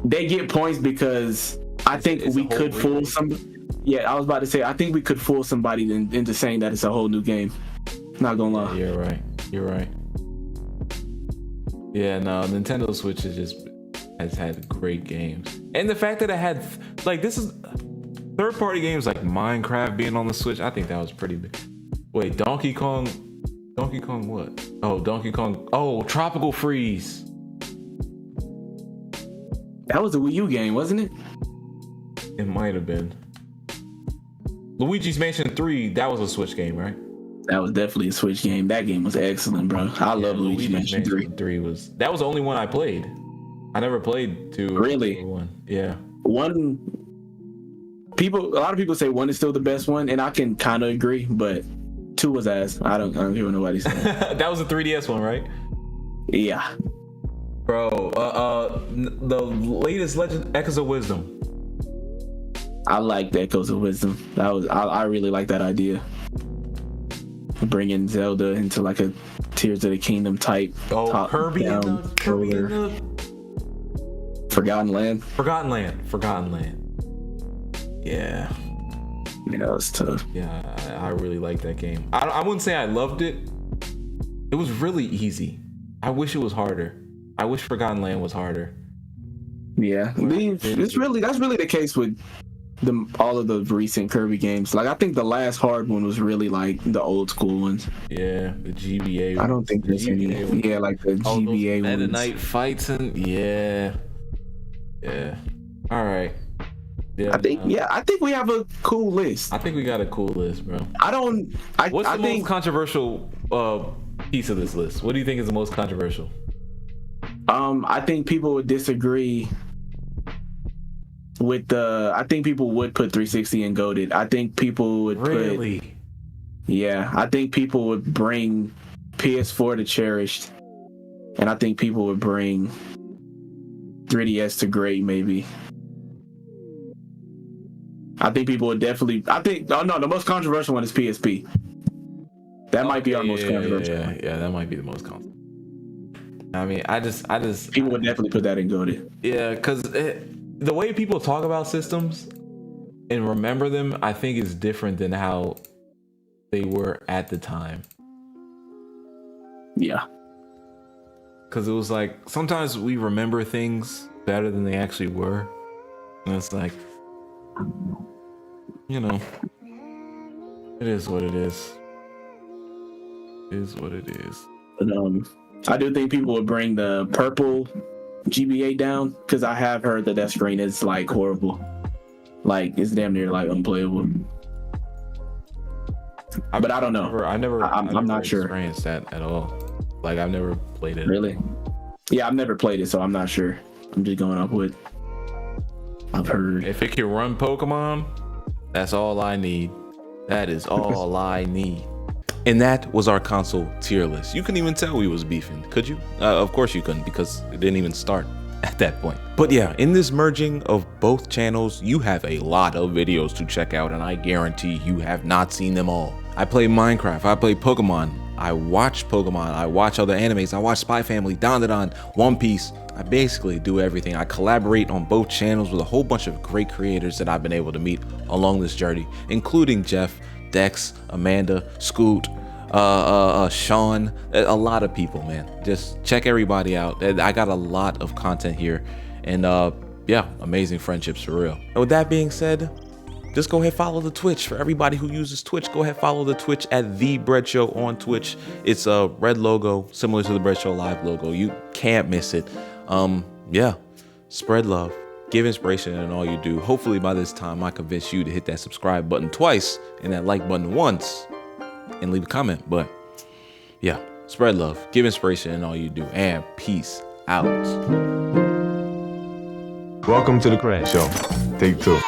They get points because I think we could fool some. Yeah, I was about to say I think we could fool somebody into saying that it's a whole new game. Not gonna lie. You're right. You're right. Yeah, no, Nintendo Switch has had great games, and the fact that it had this is third-party games like Minecraft being on the Switch. I think that was pretty big. Wait, Donkey Kong what? Oh, Donkey Kong. Oh, Tropical Freeze. That was a Wii U game, wasn't it? It might have been. Luigi's Mansion 3. That was a Switch game, right? That was definitely a Switch game. That game was excellent, bro. I love Luigi's Mansion 3. 3 that was the only one I played. I never played 2. Really? 1. Yeah. A lot of people say 1 is still the best one, and I can kind of agree, but 2 was ass. I don't hear what nobody's saying. That was a 3DS one, right? Yeah. Bro, the latest Legend Echoes of Wisdom. I like the Echoes of Wisdom. I really like that idea. Bringing Zelda into like a Tears of the Kingdom type. Oh, Kirby in the Forgotten Land. Forgotten Land. Yeah. Yeah, that was tough. Yeah, I really like that game. I wouldn't say I loved it. It was really easy. I wish it was harder. I wish Forgotten Land was harder. Yeah, that's really the case with all of the recent Kirby games. Like I think the last hard one was really like the old school ones. Yeah, the GBA. I don't think there's any. Yeah, like the GBA ones. Meta Knight fights and yeah. All right. Yeah, I think we have a cool list. I think we got a cool list, bro. What's the most controversial piece of this list? What do you think is the most controversial? I think people would disagree with I think people would put 360 in GOATed. I think people would really. I think people would bring PS4 to cherished, and I think people would bring 3DS to great, maybe. I think people would definitely. The most controversial one is PSP. That might be our most controversial. Yeah, that might be the most controversial. I mean, I just people would definitely put that in GOATed. Yeah, because the way people talk about systems and remember them, I think is different than how they were at the time. Yeah. Because it was like sometimes we remember things better than they actually were, and it's like, you know, it is what it is. It is what it is. But, I do think people would bring the purple GBA down because I have heard that screen is like horrible. Like it's damn near like unplayable. But I don't know. I'm not sure. Experienced that at all. Like I've never played it. Really? Yeah, I've never played it, so I'm not sure. I'm just going off what I've heard. If it can run Pokemon, that's all I need. That is all I need. And that was our console tier list. You couldn't even tell we was beefing, could you? Of course you couldn't, because it didn't even start at that point. But yeah, in this merging of both channels, you have a lot of videos to check out, and I guarantee you have not seen them all. I play Minecraft, I play Pokemon, I watch Pokemon, I watch other animes, I watch Spy Family, Dandadan, One Piece. I basically do everything. I collaborate on both channels with a whole bunch of great creators that I've been able to meet along this journey, including Jeff, Dex, Amanda, Scoot, Sean, a lot of people, man. Just check everybody out. I got a lot of content here, and yeah, amazing friendships for real. And with that being said, just go ahead, follow the Twitch. For everybody who uses Twitch, go ahead, follow the Twitch at The Bread Show on Twitch. It's a red logo, similar to the Bread Show Live logo. You can't miss it. Yeah, spread love, give inspiration in all you do. Hopefully by this time I convince you to hit that subscribe button twice and that like button once and leave a comment. But yeah, spread love, give inspiration in all you do, and peace out. Welcome to the Crash Show. Take 2.